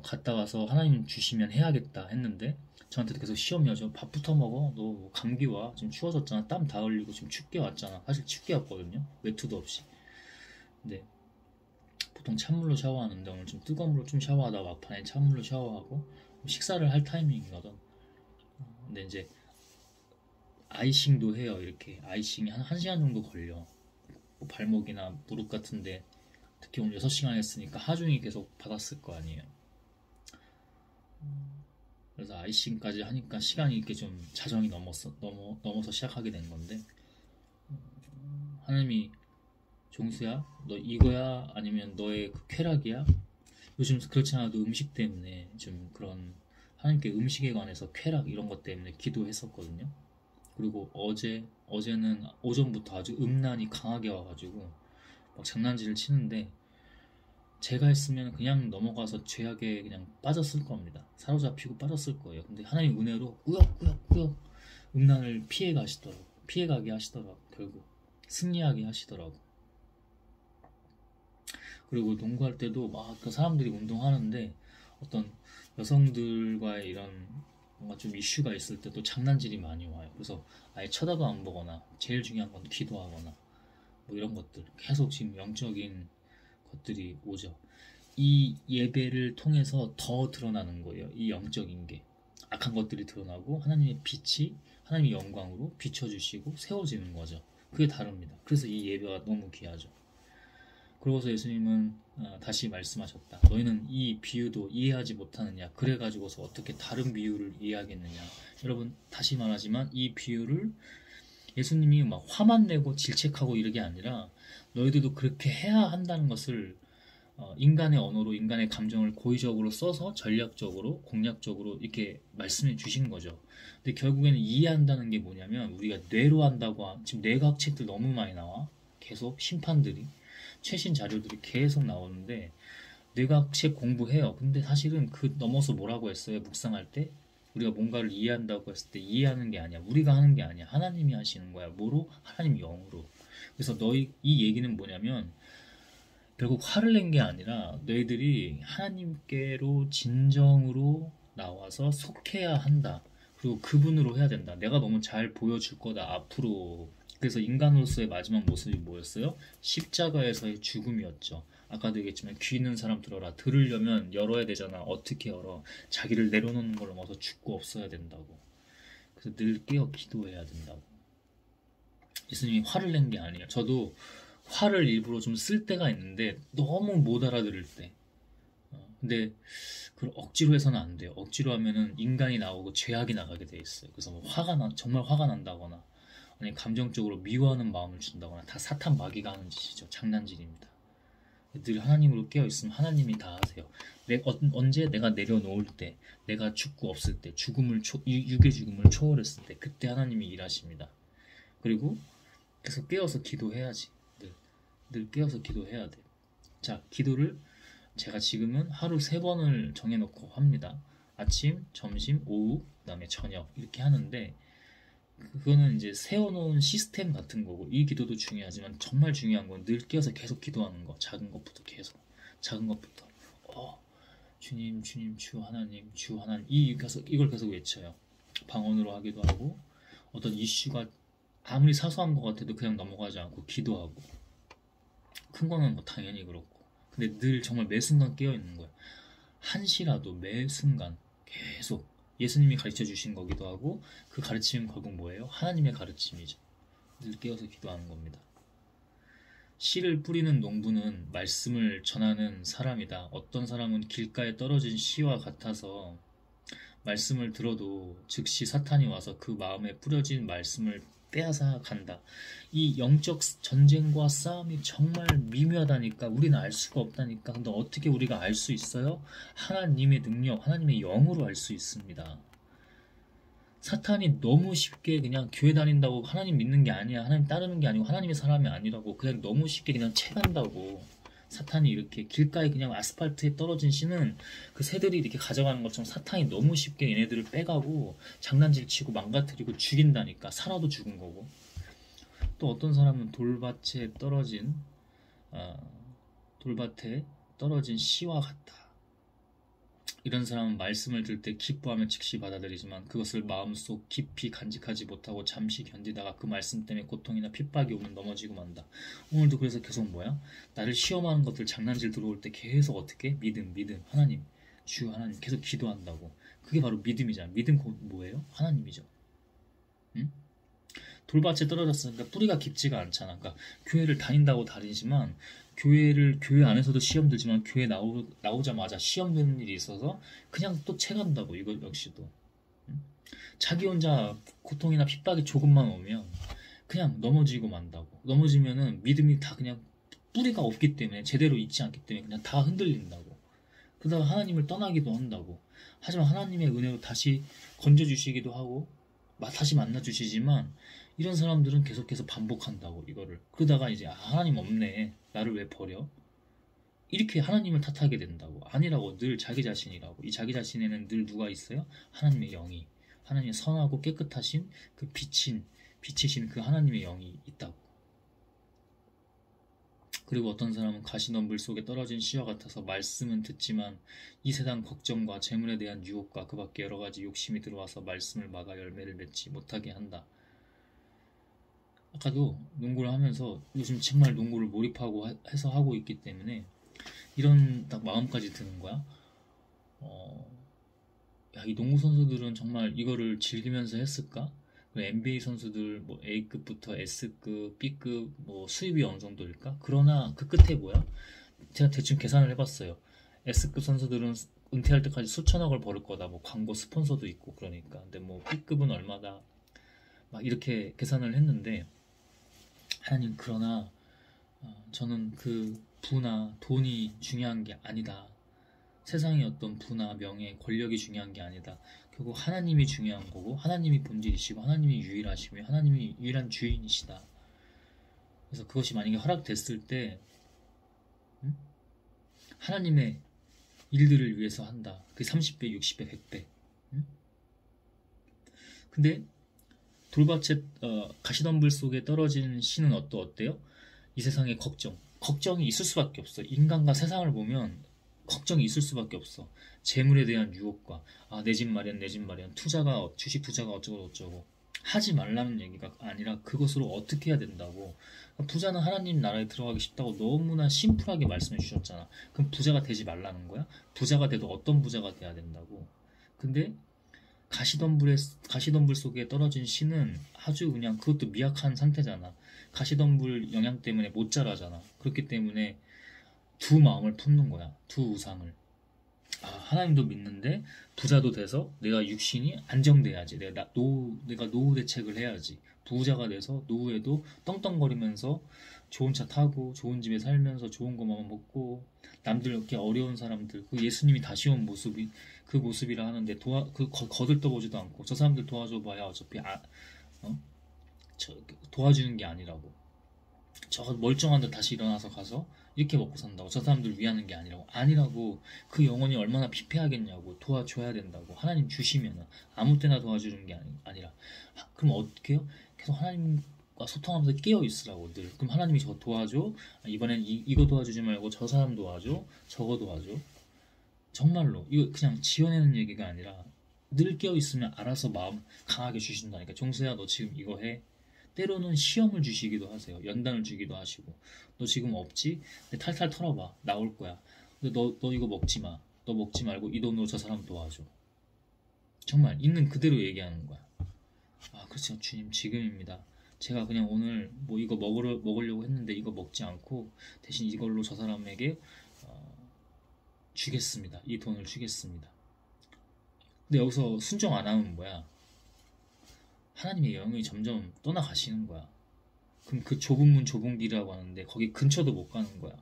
갔다 와서 하나님 주시면 해야겠다 했는데 저한테도 계속 시험이죠. 밥부터 먹어. 너 감기 와. 지금 추워졌잖아. 땀 다 흘리고 지금 춥게 왔잖아. 사실 춥게 왔거든요. 외투도 없이. 근데 보통 찬물로 샤워하는데 오늘 좀 뜨거운 물로 좀 샤워하다 막판에 찬물로 샤워하고 식사를 할 타이밍이거든. 근데 이제 아이싱도 해요. 이렇게 아이싱이 한 1시간 정도 걸려. 뭐 발목이나 무릎 같은데 특히 오늘 6시간 했으니까 하중이 계속 받았을 거 아니에요. 그래서 아이싱까지 하니까 시간이 이렇게 좀 자정이 넘어서 시작하게 된 건데 하나님이 종수야 너 이거야 아니면 너의 그 쾌락이야? 요즘 그렇지 않아도 음식 때문에 좀 그런 하나님께 음식에 관해서 쾌락 이런 것 때문에 기도했었거든요. 그리고 어제는 오전부터 아주 음란이 강하게 와가지고 막 장난질을 치는데 제가 했으면 그냥 넘어가서 죄악에 그냥 빠졌을 겁니다. 사로잡히고 빠졌을 거예요. 근데 하나님 은혜로 꾸역꾸역 음란을 피해가게 하시더라고. 결국 승리하게 하시더라고. 그리고 농구할 때도 막 그 사람들이 운동하는데 어떤 여성들과의 이런 뭔가 좀 이슈가 있을 때도 장난질이 많이 와요. 그래서 아예 쳐다도 안 보거나 제일 중요한 건 기도하거나 뭐 이런 것들 계속 지금 영적인 것들이 오죠. 이 예배를 통해서 더 드러나는 거예요. 이 영적인 게 악한 것들이 드러나고 하나님의 빛이 하나님의 영광으로 비춰주시고 세워지는 거죠. 그게 다릅니다. 그래서 이 예배가 너무 귀하죠. 그러고서 예수님은 다시 말씀하셨다. 너희는 이 비유도 이해하지 못하느냐? 그래가지고서 어떻게 다른 비유를 이해하겠느냐? 여러분 다시 말하지만 이 비유를 예수님이 막 화만 내고 질책하고 이런 게 아니라 너희들도 그렇게 해야 한다는 것을 인간의 언어로 인간의 감정을 고의적으로 써서 전략적으로 공략적으로 이렇게 말씀해 주신 거죠. 근데 결국에는 이해한다는 게 뭐냐면 우리가 뇌로 한다고 지금 뇌과학 책들 너무 많이 나와. 계속 심판들이 최신 자료들이 계속 나오는데 뇌과학 책 공부해요. 근데 사실은 그 넘어서 뭐라고 했어요? 묵상할 때 우리가 뭔가를 이해한다고 했을 때 이해하는 게 아니야. 우리가 하는 게 아니야. 하나님이 하시는 거야. 뭐로? 하나님 영으로. 그래서 이 얘기는 뭐냐면 결국 화를 낸 게 아니라 너희들이 하나님께로 진정으로 나와서 속해야 한다. 그리고 그분으로 해야 된다. 내가 너무 잘 보여줄 거다. 앞으로. 그래서 인간으로서의 마지막 모습이 뭐였어요? 십자가에서의 죽음이었죠. 아까도 얘기했지만 귀 있는 사람 들어라. 들으려면 열어야 되잖아. 어떻게 열어? 자기를 내려놓는 걸 넘어서 죽고 없어야 된다고. 그래서 늘 깨어 기도해야 된다고. 예수님이 화를 낸 게 아니에요. 저도 화를 일부러 좀 쓸 때가 있는데 너무 못 알아들을 때 근데 그걸 억지로 해서는 안 돼요. 억지로 하면은 인간이 나오고 죄악이 나가게 돼 있어요. 그래서 뭐 정말 화가 난다거나 아니 감정적으로 미워하는 마음을 준다거나 다 사탄 마귀가 하는 짓이죠. 장난질입니다. 늘 하나님으로 깨어 있으면 하나님이 다 하세요. 언제 내가 내려놓을 때, 내가 죽고 없을 때, 육의 죽음을 초월했을 때, 그때 하나님이 일하십니다. 그리고 계속 깨어서 기도해야지. 늘 깨어서 기도해야 돼. 자, 기도를 제가 지금은 하루 3번을 정해놓고 합니다. 아침, 점심, 오후, 그 다음에 저녁 이렇게 하는데 그거는 이제 세워놓은 시스템 같은 거고 이 기도도 중요하지만 정말 중요한 건 늘 깨어서 계속 기도하는 거. 작은 것부터 계속. 작은 것부터. 주님, 주님, 주 하나님, 주 하나님 이걸 계속 외쳐요. 방언으로 하기도 하고 어떤 이슈가 아무리 사소한 것 같아도 그냥 넘어가지 않고 기도하고 큰 거는 뭐 당연히 그렇고 근데 늘 정말 매 순간 깨어있는 거예요. 한시라도 매 순간 계속 예수님이 가르쳐 주신 거기도 하고 그 가르침은 결국 뭐예요? 하나님의 가르침이죠. 늘 깨어서 기도하는 겁니다. 씨를 뿌리는 농부는 말씀을 전하는 사람이다. 어떤 사람은 길가에 떨어진 씨와 같아서 말씀을 들어도 즉시 사탄이 와서 그 마음에 뿌려진 말씀을 빼앗아 간다. 이 영적 전쟁과 싸움이 정말 미묘하다니까 우리는 알 수가 없다니까. 근데 어떻게 우리가 알 수 있어요? 하나님의 능력, 하나님의 영으로 알 수 있습니다. 사탄이 너무 쉽게 그냥 교회 다닌다고 하나님 믿는 게 아니야, 하나님 따르는 게 아니고 하나님의 사람이 아니라고 그냥 너무 쉽게 그냥 채간다고. 사탄이 이렇게 길가에 그냥 아스팔트에 떨어진 씨는 그 새들이 이렇게 가져가는 것처럼 사탄이 너무 쉽게 얘네들을 빼가고 장난질 치고 망가뜨리고 죽인다니까. 살아도 죽은 거고. 또 어떤 사람은 돌밭에 떨어진 씨와 같다. 이런 사람은 말씀을 들을 때 기뻐하며 즉시 받아들이지만 그것을 마음속 깊이 간직하지 못하고 잠시 견디다가 그 말씀 때문에 고통이나 핍박이 오면 넘어지고 만다. 오늘도 그래서 계속 뭐야? 나를 시험하는 것들 장난질 들어올 때 계속 어떻게? 믿음, 하나님, 주 하나님 계속 기도한다고. 그게 바로 믿음이잖아. 믿음 뭐예요? 하나님이죠. 응? 돌밭에 떨어졌으니까 뿌리가 깊지가 않잖아. 그러니까 교회를 다니지만 교회 안에서도 시험 들지만 교회 나오자마자 시험 되는 일이 있어서 그냥 또 채간다고. 이거 역시도 자기 혼자 고통이나 핍박이 조금만 오면 그냥 넘어지고 만다고. 넘어지면은 믿음이 다 그냥 뿌리가 없기 때문에 제대로 있지 않기 때문에 그냥 다 흔들린다고. 그러다가 하나님을 떠나기도 한다고. 하지만 하나님의 은혜로 다시 건져주시기도 하고 다시 만나주시지만 이런 사람들은 계속해서 반복한다고 이거를. 그러다가 이제 하나님 없네, 나를 왜 버려? 이렇게 하나님을 탓하게 된다고. 아니라고. 늘 자기 자신이라고. 이 자기 자신에는 늘 누가 있어요? 하나님의 영이, 하나님의 선하고 깨끗하신 그 빛이신 그 하나님의 영이 있다고. 그리고 어떤 사람은 가시덤불 속에 떨어진 씨와 같아서 말씀은 듣지만 이 세상 걱정과 재물에 대한 유혹과 그 밖에 여러 가지 욕심이 들어와서 말씀을 막아 열매를 맺지 못하게 한다. 아까도 농구를 하면서 요즘 정말 농구를 몰입하고 해서 하고 있기 때문에 이런 딱 마음까지 드는 거야. 이 농구 선수들은 정말 이거를 즐기면서 했을까? NBA 선수들 뭐 A급부터 S급, B급 뭐 수입이 어느 정도일까? 그러나 그 끝에 뭐야? 제가 대충 계산을 해봤어요. S급 선수들은 은퇴할 때까지 수천억을 벌을 거다. 뭐 광고 스폰서도 있고 그러니까. 근데 뭐 B급은 얼마다. 막 이렇게 계산을 했는데 하나님, 그러나 저는 그 부나 돈이 중요한 게 아니다. 세상의 어떤 부나 명예, 권력이 중요한 게 아니다. 결국 하나님이 중요한 거고 하나님이 본질이시고 하나님이 유일하시며 하나님이 유일한 주인이시다. 그래서 그것이 만약에 허락됐을 때 하나님의 일들을 위해서 한다. 그게 30배, 60배, 100배. 근데 돌밭에 가시덤불 속에 떨어진 씨는 어때요? 이 세상의 걱정이 있을 수밖에 없어. 인간과 세상을 보면 걱정이 있을 수밖에 없어. 재물에 대한 유혹과 내 집 마련, 주식 투자가 어쩌고 하지 말라는 얘기가 아니라 그것으로 어떻게 해야 된다고. 부자는 하나님 나라에 들어가기 쉽다고 너무나 심플하게 말씀해 주셨잖아. 그럼 부자가 되지 말라는 거야? 부자가 돼도 어떤 부자가 돼야 된다고. 근데 가시덤불 속에 떨어진 씨는 아주 그냥 그것도 미약한 상태잖아. 가시덤불 영향 때문에 못 자라잖아. 그렇기 때문에 두 마음을 품는 거야. 두 우상을. 하나님도 믿는데 부자도 돼서 내가 육신이 안정돼야지. 내가 노후 대책을 해야지. 부자가 돼서 노후에도 떵떵거리면서 좋은 차 타고 좋은 집에 살면서 좋은 것만 먹고 남들 이렇게 어려운 사람들 그 예수님이 다시 온 모습이 그 모습이라 하는데 거들떠보지도 않고 저 사람들 도와줘봐야 어차피 어? 도와주는 게 아니라고. 저 멀쩡한데 다시 일어나서 가서 이렇게 먹고 산다고. 저 사람들 위하는 게 아니라고. 그 영혼이 얼마나 피폐하겠냐고. 도와줘야 된다고. 하나님 주시면 아무 때나 도와주는 게 아니라. 그럼 어떻게 해요? 계속 하나님과 소통하면서 깨어 있으라고 늘. 그럼 하나님이 저 도와줘. 이번엔 이거 도와주지 말고 저 사람 도와줘. 저거 도와줘. 정말로 이거 그냥 지어내는 얘기가 아니라 늘 깨어 있으면 알아서 마음 강하게 주신다니까. 종수야 너 지금 이거 해. 때로는 시험을 주시기도 하세요. 연단을 주기도 하시고. 너 지금 없지? 근데 탈탈 털어봐. 나올 거야. 근데 너 이거 먹지 마. 너 먹지 말고 이 돈으로 저 사람 도와줘. 정말 있는 그대로 얘기하는 거야. 그렇죠. 주님 지금입니다. 제가 그냥 오늘 뭐 이거 먹으려고 했는데 이거 먹지 않고 대신 이걸로 저 사람에게 주겠습니다. 이 돈을 주겠습니다. 근데 여기서 순종 안 하면 뭐야? 하나님의 영이 점점 떠나가시는 거야. 그럼 그 좁은 문 좁은 길이라고 하는데 거기 근처도 못 가는 거야.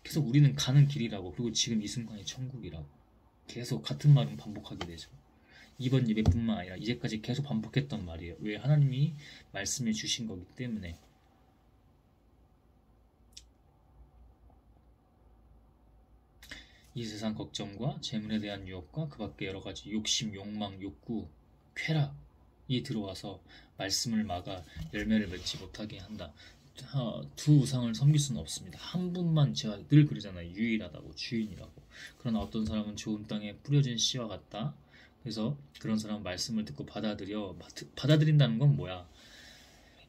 계속 우리는 가는 길이라고. 그리고 지금 이 순간이 천국이라고. 계속 같은 말은 반복하게 되죠. 이번 예배뿐만 아니라 이제까지 계속 반복했던 말이에요. 왜? 하나님이 말씀해 주신 거기 때문에. 이 세상 걱정과 재물에 대한 유혹과 그 밖에 여러 가지 욕심, 욕망, 욕구, 쾌락이 들어와서 말씀을 막아 열매를 맺지 못하게 한다. 두 우상을 섬길 수는 없습니다. 한 분만, 제가 늘 그러잖아요. 유일하다고, 주인이라고. 그러나 어떤 사람은 좋은 땅에 뿌려진 씨와 같다. 그래서 그런 사람은 말씀을 듣고 받아들인다는 건 뭐야?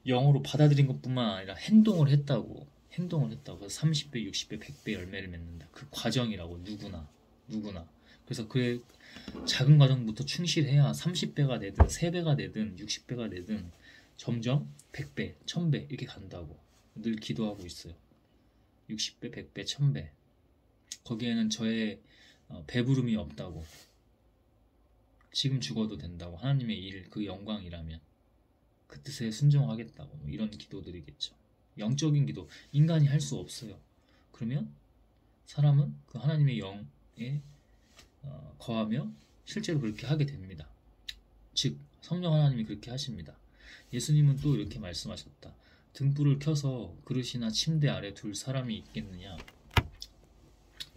영어로 받아들인 것뿐만 아니라 행동을 했다고. 그래서 30배, 60배, 100배 열매를 맺는다. 그 과정이라고. 누구나. 그래서 그 작은 과정부터 충실해야 30배가 되든 3배가 되든 60배가 되든 점점 100배, 1000배 이렇게 간다고 늘 기도하고 있어요. 60배, 100배, 1000배. 거기에는 저의 배부름이 없다고. 지금 죽어도 된다고. 하나님의 일, 그 영광이라면 그 뜻에 순종하겠다고. 뭐 이런 기도드리겠죠. 영적인 기도, 인간이 할 수 없어요. 그러면 사람은 그 하나님의 영에 거하며 실제로 그렇게 하게 됩니다. 즉 성령 하나님이 그렇게 하십니다. 예수님은 또 이렇게 말씀하셨다. 등불을 켜서 그릇이나 침대 아래 둘 사람이 있겠느냐?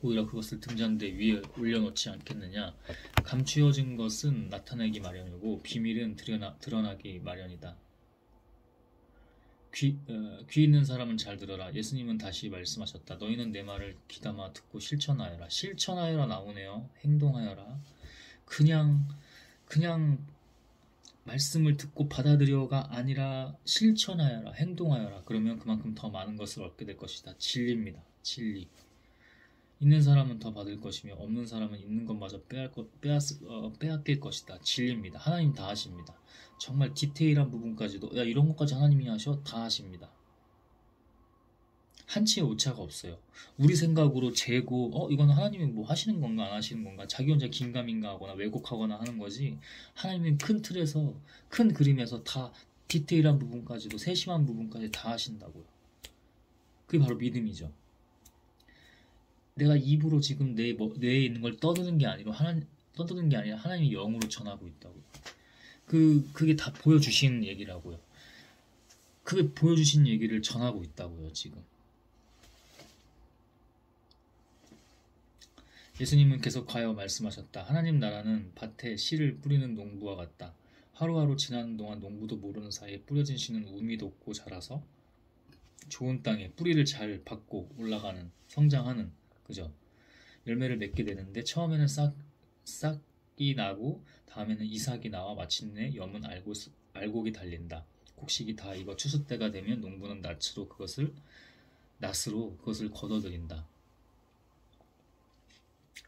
오히려 그것을 등잔대 위에 올려놓지 않겠느냐? 감추어진 것은 나타내기 마련이고 비밀은 드러나기 마련이다. 귀 있는 사람은 잘 들어라. 예수님은 다시 말씀하셨다. 너희는 내 말을 귀담아 듣고 실천하여라. 실천하여라 나오네요. 행동하여라. 그냥 말씀을 듣고 받아들여가 아니라 실천하여라. 행동하여라. 그러면 그만큼 더 많은 것을 얻게 될 것이다. 진리입니다. 진리. 있는 사람은 더 받을 것이며 없는 사람은 있는 것마저 빼앗길 것이다. 진리입니다. 하나님 다 하십니다. 정말 디테일한 부분까지도 이런 것까지 하나님이 하셔? 다 하십니다. 한치의 오차가 없어요. 우리 생각으로 재고 이건 하나님이 뭐 하시는 건가 안 하시는 건가 자기 혼자 긴가민가 하거나 왜곡하거나 하는 거지, 하나님은 큰 틀에서 큰 그림에서 다 디테일한 부분까지도 세심한 부분까지 다 하신다고요. 그게 바로 믿음이죠. 내가 입으로 지금 뇌에 있는 걸 떠드는 게 아니라 하나님이 영으로 전하고 있다고요. 그게 다 보여주신 얘기라고요. 그게 보여주신 얘기를 전하고 있다고요. 지금 예수님은 계속하여 말씀하셨다. 하나님 나라는 밭에 씨를 뿌리는 농부와 같다. 하루하루 지나는 동안 농부도 모르는 사이에 뿌려진 씨는 우미 돋고 자라서 좋은 땅에 뿌리를 잘 받고 올라가는, 성장하는, 그죠? 열매를 맺게 되는데 처음에는 싹이 나고 다음에는 이삭이 나와 마침내 염은 알곡이 달린다. 곡식이 다 익어 추수 때가 되면 농부는 낫으로 그것을 걷어들인다.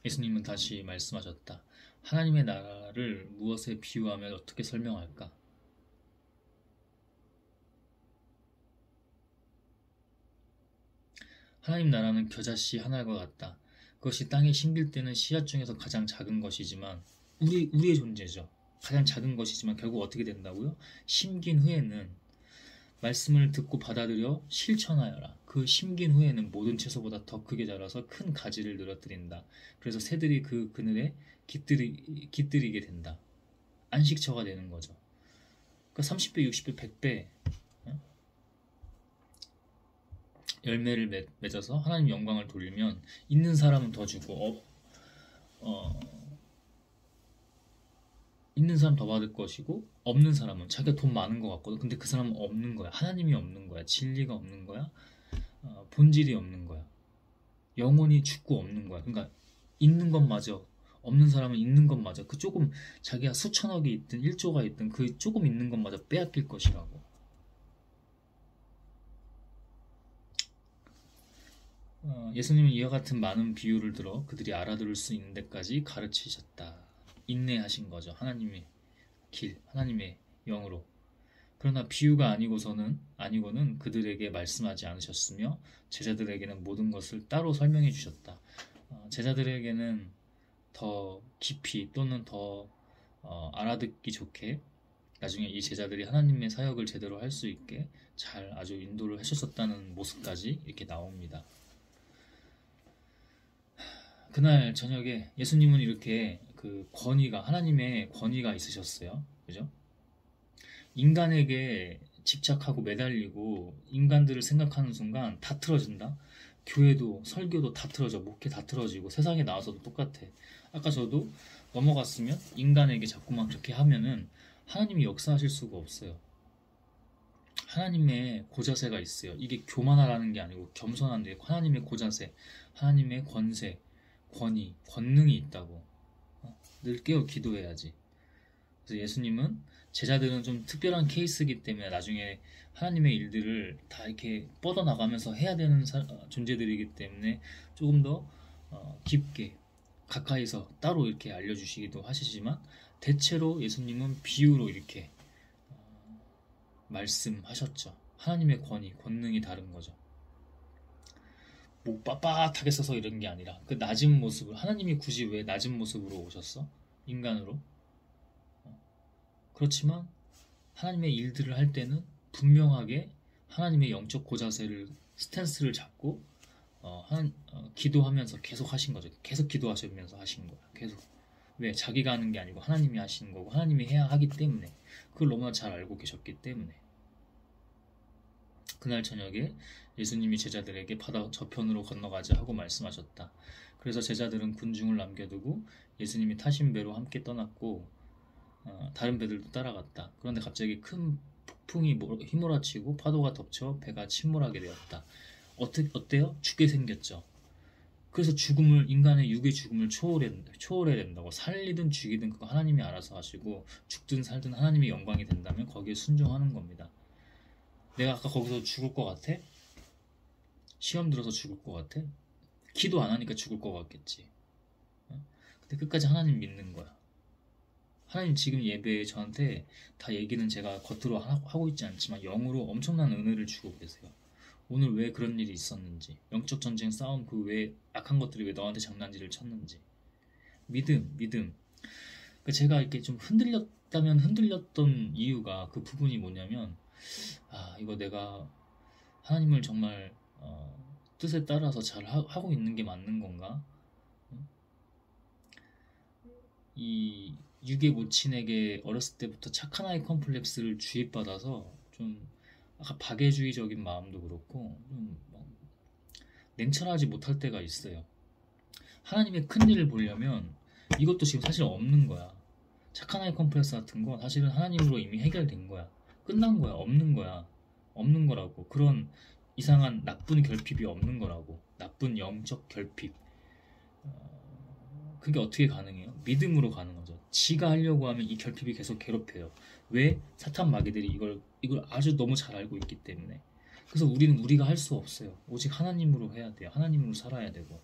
예수님은 다시 말씀하셨다. 하나님의 나라를 무엇에 비유하며 어떻게 설명할까? 하나님 나라는 겨자씨 하나과 같다. 그것이 땅에 심길 때는 씨앗 중에서 가장 작은 것이지만 우리의 존재죠. 가장 작은 것이지만 결국 어떻게 된다고요? 심긴 후에는 말씀을 듣고 받아들여 실천하여라. 그 심긴 후에는 모든 채소보다 더 크게 자라서 큰 가지를 늘어뜨린다. 그래서 새들이 그 그늘에 깃들이게 된다. 안식처가 되는 거죠. 그러니까 30배, 60배, 100배 열매를 맺어서 하나님 영광을 돌리면 있는 사람은 더 주고 있는 사람 더 받을 것이고 없는 사람은 자기가 돈 많은 것 같거든. 근데 그 사람은 없는 거야. 하나님이 없는 거야. 진리가 없는 거야. 본질이 없는 거야. 영혼이 죽고 없는 거야. 그러니까 있는 것마저 없는 사람은 있는 것마저 그 조금 자기가 수천억이 있든 1조가 있든 그 조금 있는 것마저 빼앗길 것이라고. 예수님은 이와 같은 많은 비유를 들어 그들이 알아들을 수 있는 데까지 가르치셨다. 인내하신 거죠. 하나님의 길, 하나님의 영으로. 그러나 비유가 아니고는 그들에게 말씀하지 않으셨으며 제자들에게는 모든 것을 따로 설명해 주셨다. 제자들에게는 더 깊이 또는 더 알아듣기 좋게 나중에 이 제자들이 하나님의 사역을 제대로 할 수 있게 잘 아주 인도를 해주셨다는 모습까지 이렇게 나옵니다. 그날 저녁에 예수님은 이렇게 그 권위가 하나님의 권위가 있으셨어요. 그죠? 인간에게 집착하고 매달리고 인간들을 생각하는 순간 다 틀어진다. 교회도 설교도 다 틀어져. 목회 다 틀어지고 세상에 나와서도 똑같아. 아까 저도 넘어갔으면 인간에게 자꾸만 그렇게 하면은 하나님이 역사하실 수가 없어요. 하나님의 고자세가 있어요. 이게 교만하라는 게 아니고 겸손한데 하나님의 고자세, 하나님의 권세, 권위, 권능이 있다고. 늘 깨어 기도해야지. 그래서 예수님은 제자들은 좀 특별한 케이스이기 때문에 나중에 하나님의 일들을 다 이렇게 뻗어나가면서 해야 되는 존재들이기 때문에 조금 더 깊게 가까이서 따로 이렇게 알려주시기도 하시지만 대체로 예수님은 비유로 이렇게 말씀하셨죠. 하나님의 권위, 권능이 다른 거죠. 뭐 빳빳하게 써서 이런 게 아니라 그 낮은 모습을 하나님이 굳이 왜 낮은 모습으로 오셨어? 인간으로? 그렇지만 하나님의 일들을 할 때는 분명하게 하나님의 영적 고자세를 스탠스를 잡고 기도하면서 계속 하신 거죠. 계속 기도하시면서 하신 거예요. 계속. 왜? 자기가 하는 게 아니고 하나님이 하시는 거고 하나님이 해야 하기 때문에 그걸 너무나 잘 알고 계셨기 때문에 그날 저녁에 예수님이 제자들에게 바다 저편으로 건너가자 하고 말씀하셨다. 그래서 제자들은 군중을 남겨두고 예수님이 타신 배로 함께 떠났고 다른 배들도 따라갔다. 그런데 갑자기 큰 폭풍이 휘몰아치고 파도가 덮쳐 배가 침몰하게 되었다. 어때요? 죽게 생겼죠. 그래서 인간의 육의 죽음을 초월해야 된다고. 살리든 죽이든 그거 하나님이 알아서 하시고 죽든 살든 하나님의 영광이 된다면 거기에 순종하는 겁니다. 내가 아까 거기서 죽을 것 같아? 시험 들어서 죽을 것 같아? 기도 안 하니까 죽을 것 같겠지. 근데 끝까지 하나님 믿는 거야. 하나님 지금 예배에 저한테 다 얘기는 제가 겉으로 하고 있지 않지만 영으로 엄청난 은혜를 주고 계세요. 오늘 왜 그런 일이 있었는지, 영적 전쟁 싸움 그 왜 악한 것들이 왜 너한테 장난질을 쳤는지, 믿음. 그러니까 제가 이렇게 좀 흔들렸던 이유가 그 부분이 뭐냐면, 이거 내가 하나님을 정말 뜻에 따라서 잘 하고 있는 게 맞는 건가? 이 육의 모친에게 어렸을 때부터 착한 아이 컴플렉스를 주입받아서 좀 아까 박애주의적인 마음도 그렇고 좀 냉철하지 못할 때가 있어요. 하나님의 큰 일을 보려면 이것도 지금 사실 없는 거야. 착한 아이 컴플렉스 같은 거 사실은 하나님으로 이미 해결된 거야. 끝난 거야. 없는 거야. 없는 거라고. 그런 이상한 나쁜 결핍이 없는 거라고. 나쁜 영적 결핍. 그게 어떻게 가능해요? 믿음으로 가는 거죠. 지가 하려고 하면 이 결핍이 계속 괴롭혀요. 왜? 사탄 마귀들이 이걸 아주 너무 잘 알고 있기 때문에. 그래서 우리는 우리가 할 수 없어요. 오직 하나님으로 해야 돼요. 하나님으로 살아야 되고.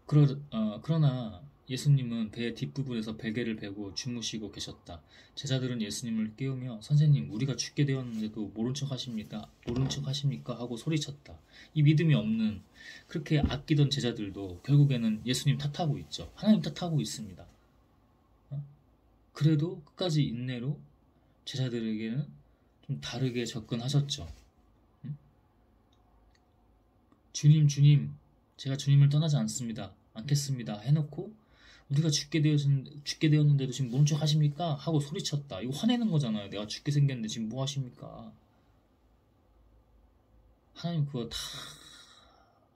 그러나 예수님은 배 뒷부분에서 베개를 베고 주무시고 계셨다. 제자들은 예수님을 깨우며 선생님 우리가 죽게 되었는데도 모른 척 하십니까? 모른 척 하십니까? 하고 소리쳤다. 이 믿음이 없는 그렇게 아끼던 제자들도 결국에는 예수님 탓하고 있죠. 하나님 탓하고 있습니다. 그래도 끝까지 인내로 제자들에게는 좀 다르게 접근하셨죠. 주님 제가 주님을 떠나지 않겠습니다 해놓고 우리가 죽게 되었는데도 지금 모른 척 하십니까? 하고 소리쳤다. 이거 화내는 거잖아요. 내가 죽게 생겼는데 지금 뭐 하십니까? 하나님 그거 다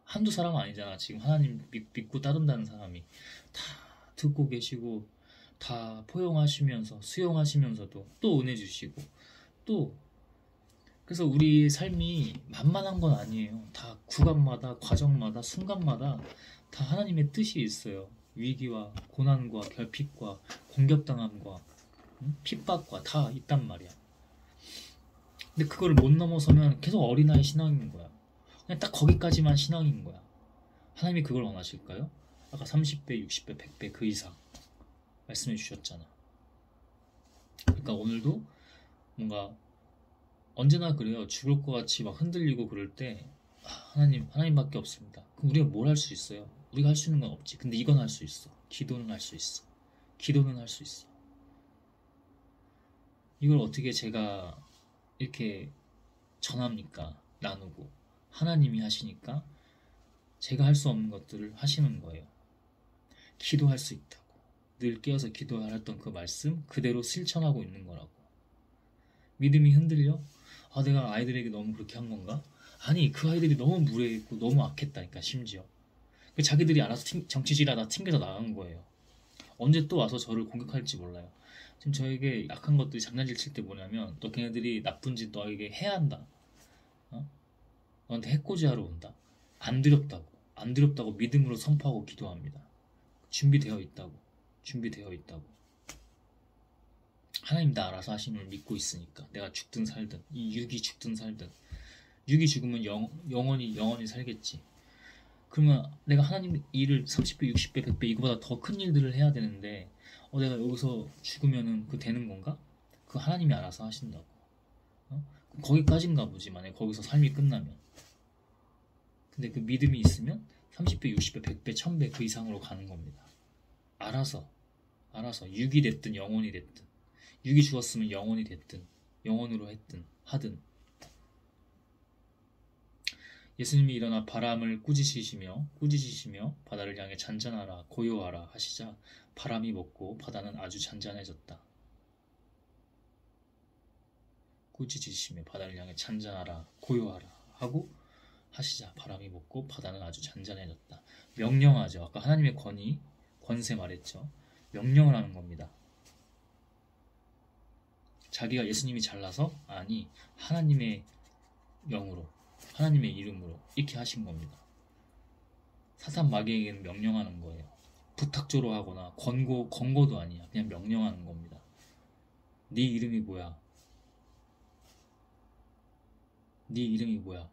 한두 사람 아니잖아. 지금 하나님 믿고 따른다는 사람이 다 듣고 계시고 다 포용하시면서 수용하시면서도 또 은혜 주시고 또 그래서 우리 삶이 만만한 건 아니에요. 다 구간마다 과정마다 순간마다 다 하나님의 뜻이 있어요. 위기와 고난과 결핍과 공격당함과 핍박과 다 있단 말이야. 근데 그걸 못 넘어서면 계속 어린아이 신앙인 거야. 그냥 딱 거기까지만 신앙인 거야. 하나님이 그걸 원하실까요? 아까 30배, 60배, 100배 그 이상 말씀해 주셨잖아. 그러니까 오늘도 뭔가 언제나 그래요. 죽을 것 같이 막 흔들리고 그럴 때 하나님밖에 없습니다. 그럼 우리가 뭘 할 수 있어요? 우리가 할 수 있는 건 없지. 근데 이건 할 수 있어. 기도는 할 수 있어. 기도는 할 수 있어. 이걸 어떻게 제가 이렇게 전합니까? 나누고 하나님이 하시니까 제가 할 수 없는 것들을 하시는 거예요. 기도할 수 있다고. 늘 깨어서 기도하랬던 그 말씀 그대로 실천하고 있는 거라고. 믿음이 흔들려? 내가 아이들에게 너무 그렇게 한 건가? 아니 그 아이들이 너무 무례했고 너무 악했다니까. 심지어 자기들이 알아서 정치질하다 튕겨서 나간 거예요. 언제 또 와서 저를 공격할지 몰라요. 지금 저에게 약한 것들이 장난질 칠 때 뭐냐면 너 걔네들이 나쁜 짓 너에게 해야 한다. 너한테 해코지하러 온다. 안 두렵다고 믿음으로 선포하고 기도합니다. 준비되어 있다고. 하나님 다 알아서 하심을 믿고 있으니까. 내가 죽든 살든 이 육이 죽든 살든 육이 죽으면 영원히 살겠지. 그러면 내가 하나님 일을 30배, 60배, 100배 이거보다 더 큰 일들을 해야 되는데 내가 여기서 죽으면은 그 되는 건가? 그거 하나님이 알아서 하신다고. 거기까지인가 보지. 만약에 거기서 삶이 끝나면. 근데 그 믿음이 있으면 30배, 60배, 100배, 1000배 그 이상으로 가는 겁니다. 알아서 육이 됐든 영혼이 됐든 육이 죽었으면 영혼이 됐든 영혼으로 하든 예수님이 일어나 바람을 꾸짖으시며 바다를 향해 잔잔하라 고요하라 하시자 바람이 멈고 바다는 아주 잔잔해졌다. 꾸짖으시며 바다를 향해 잔잔하라 고요하라 하고 하시자 바람이 멈고 바다는 아주 잔잔해졌다. 명령하죠. 아까 하나님의 권세 말했죠. 명령을 하는 겁니다. 자기가 예수님이 잘나서? 아니, 하나님의 영으로 하나님의 이름으로 이렇게 하신 겁니다. 사탄 마귀에게는 명령하는 거예요. 부탁조로 하거나 권고도 아니야. 그냥 명령하는 겁니다. 네 이름이 뭐야? 네 이름이 뭐야?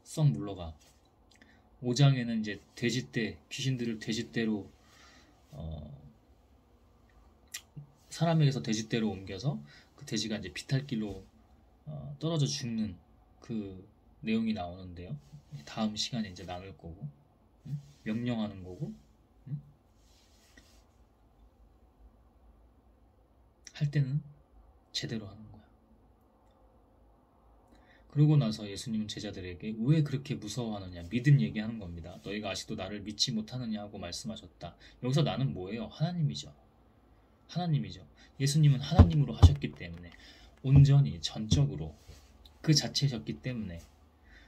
썩 물러가. 5장에는 이제 돼지떼, 귀신들을 돼지떼로 사람에게서 돼지떼로 옮겨서 그 돼지가 이제 비탈길로 떨어져 죽는 그 내용이 나오는데요. 다음 시간에 이제 나눌 거고, 명령하는 거고, 할 때는 제대로 하는 거야. 그러고 나서 예수님은 제자들에게 왜 그렇게 무서워하느냐, 믿음 얘기하는 겁니다. 너희가 아직도 나를 믿지 못하느냐 하고 말씀하셨다. 여기서 나는 뭐예요? 하나님이죠. 예수님은 하나님으로 하셨기 때문에 온전히 전적으로 그 자체셨기 때문에.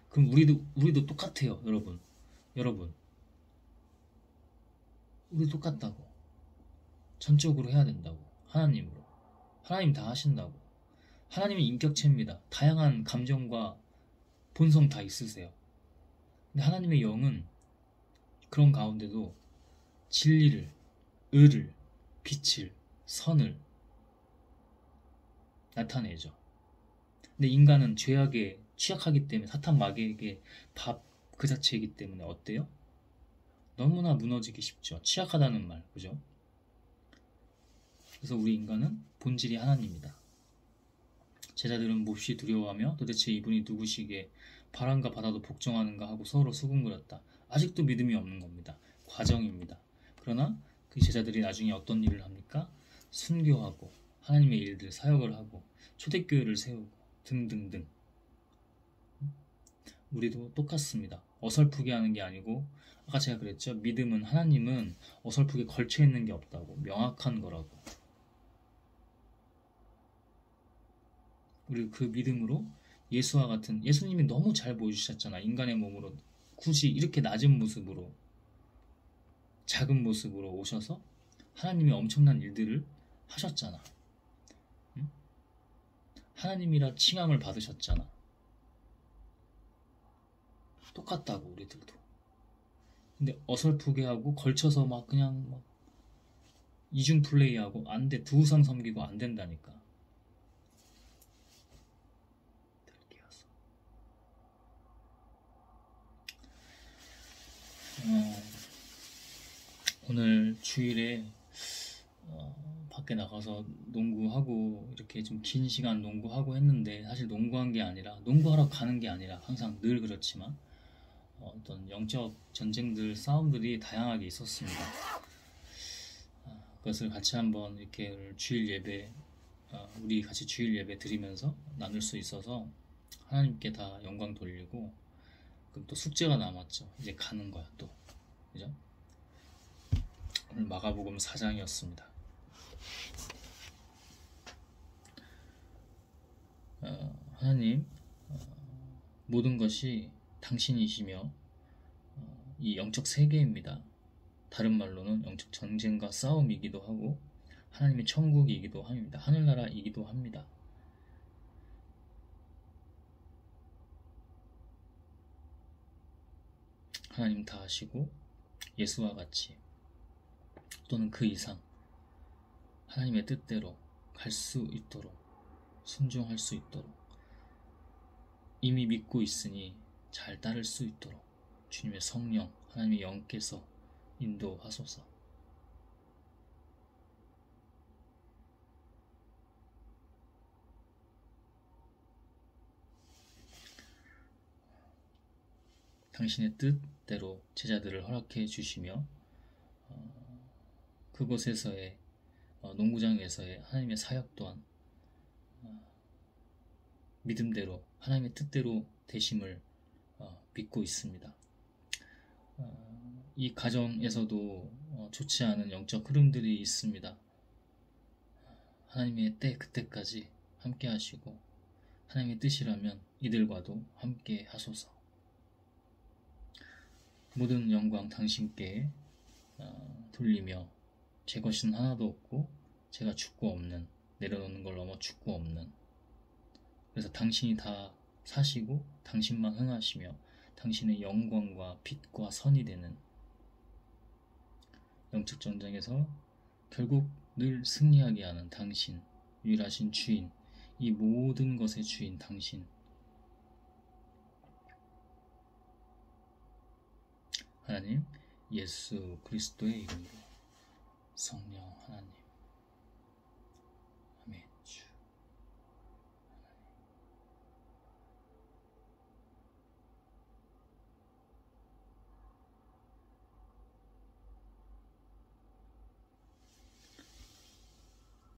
그럼 우리도 똑같아요. 여러분 우리 똑같다고. 전적으로 해야 된다고. 하나님으로. 하나님 다 하신다고. 하나님은 인격체입니다. 다양한 감정과 본성 다 있으세요. 근데 하나님의 영은 그런 가운데도 진리를, 의를, 빛을, 선을 나타내죠. 근데 인간은 죄악에 취약하기 때문에 사탄 마귀에게 밥 그 자체이기 때문에 어때요? 너무나 무너지기 쉽죠. 취약하다는 말, 그죠? 그래서 우리 인간은 본질이 하나님이다. 제자들은 몹시 두려워하며 도대체 이분이 누구시기에 바람과 바다도 복종하는가 하고 서로 수군거렸다. 아직도 믿음이 없는 겁니다. 과정입니다. 그러나 그 제자들이 나중에 어떤 일을 합니까? 순교하고 하나님의 일들 사역을 하고 초대교회를 세우고 등등등. 우리도 똑같습니다. 어설프게 하는 게 아니고 아까 제가 그랬죠. 믿음은 하나님은 어설프게 걸쳐 있는 게 없다고 명확한 거라고. 우리 그 믿음으로 예수와 같은 예수님이 너무 잘 보여주셨잖아. 인간의 몸으로 굳이 이렇게 낮은 모습으로 작은 모습으로 오셔서 하나님이 엄청난 일들을 하셨잖아. 응? 하나님이라 칭함을 받으셨잖아. 똑같다고 우리들도. 근데 어설프게 하고 걸쳐서 막 그냥 막 이중 플레이하고 안 돼. 두우상 섬기고 안 된다니까. 오늘 주일에 밖에 나가서 농구하고 이렇게 좀 긴 시간 농구하고 했는데 사실 농구한 게 아니라 농구하러 가는 게 아니라 항상 늘 그렇지만 어떤 영적 전쟁들 싸움들이 다양하게 있었습니다. 그것을 같이 한번 이렇게 주일 예배 우리 같이 주일 예배 드리면서 나눌 수 있어서 하나님께 다 영광 돌리고 그럼 또 숙제가 남았죠. 이제 가는 거야 또. 그죠? 오늘 마가복음 4장이었습니다. 하나님, 모든 것이 당신이시며 이 영적 세계입니다. 다른 말로는 영적 전쟁과 싸움이기도 하고 하나님의 천국이기도 합니다. 하늘나라이기도 합니다. 하나님 다 하시고 예수와 같이 또는 그 이상 하나님의 뜻대로 갈 수 있도록 순종할 수 있도록 이미 믿고 있으니 잘 따를 수 있도록 주님의 성령 하나님의 영께서 인도하소서. 당신의 뜻대로 제자들을 허락해 주시며 그곳에서의 농구장에서의 하나님의 사역 또한 믿음대로 하나님의 뜻대로 되심을 믿고 있습니다. 이 가정에서도 좋지 않은 영적 흐름들이 있습니다. 하나님의 때 그때까지 함께 하시고 하나님의 뜻이라면 이들과도 함께 하소서. 모든 영광 당신께 돌리며 제 것은 하나도 없고 제가 죽고 없는 내려놓는 걸 넘어 죽고 없는 그래서 당신이 다 사시고 당신만 흥하시며 당신의 영광과 빛과 선이 되는 영적 전쟁에서 결국 늘 승리하게 하는 당신 유일하신 주인 이 모든 것의 주인 당신 하나님 예수 그리스도의 이름으로 성령 하나님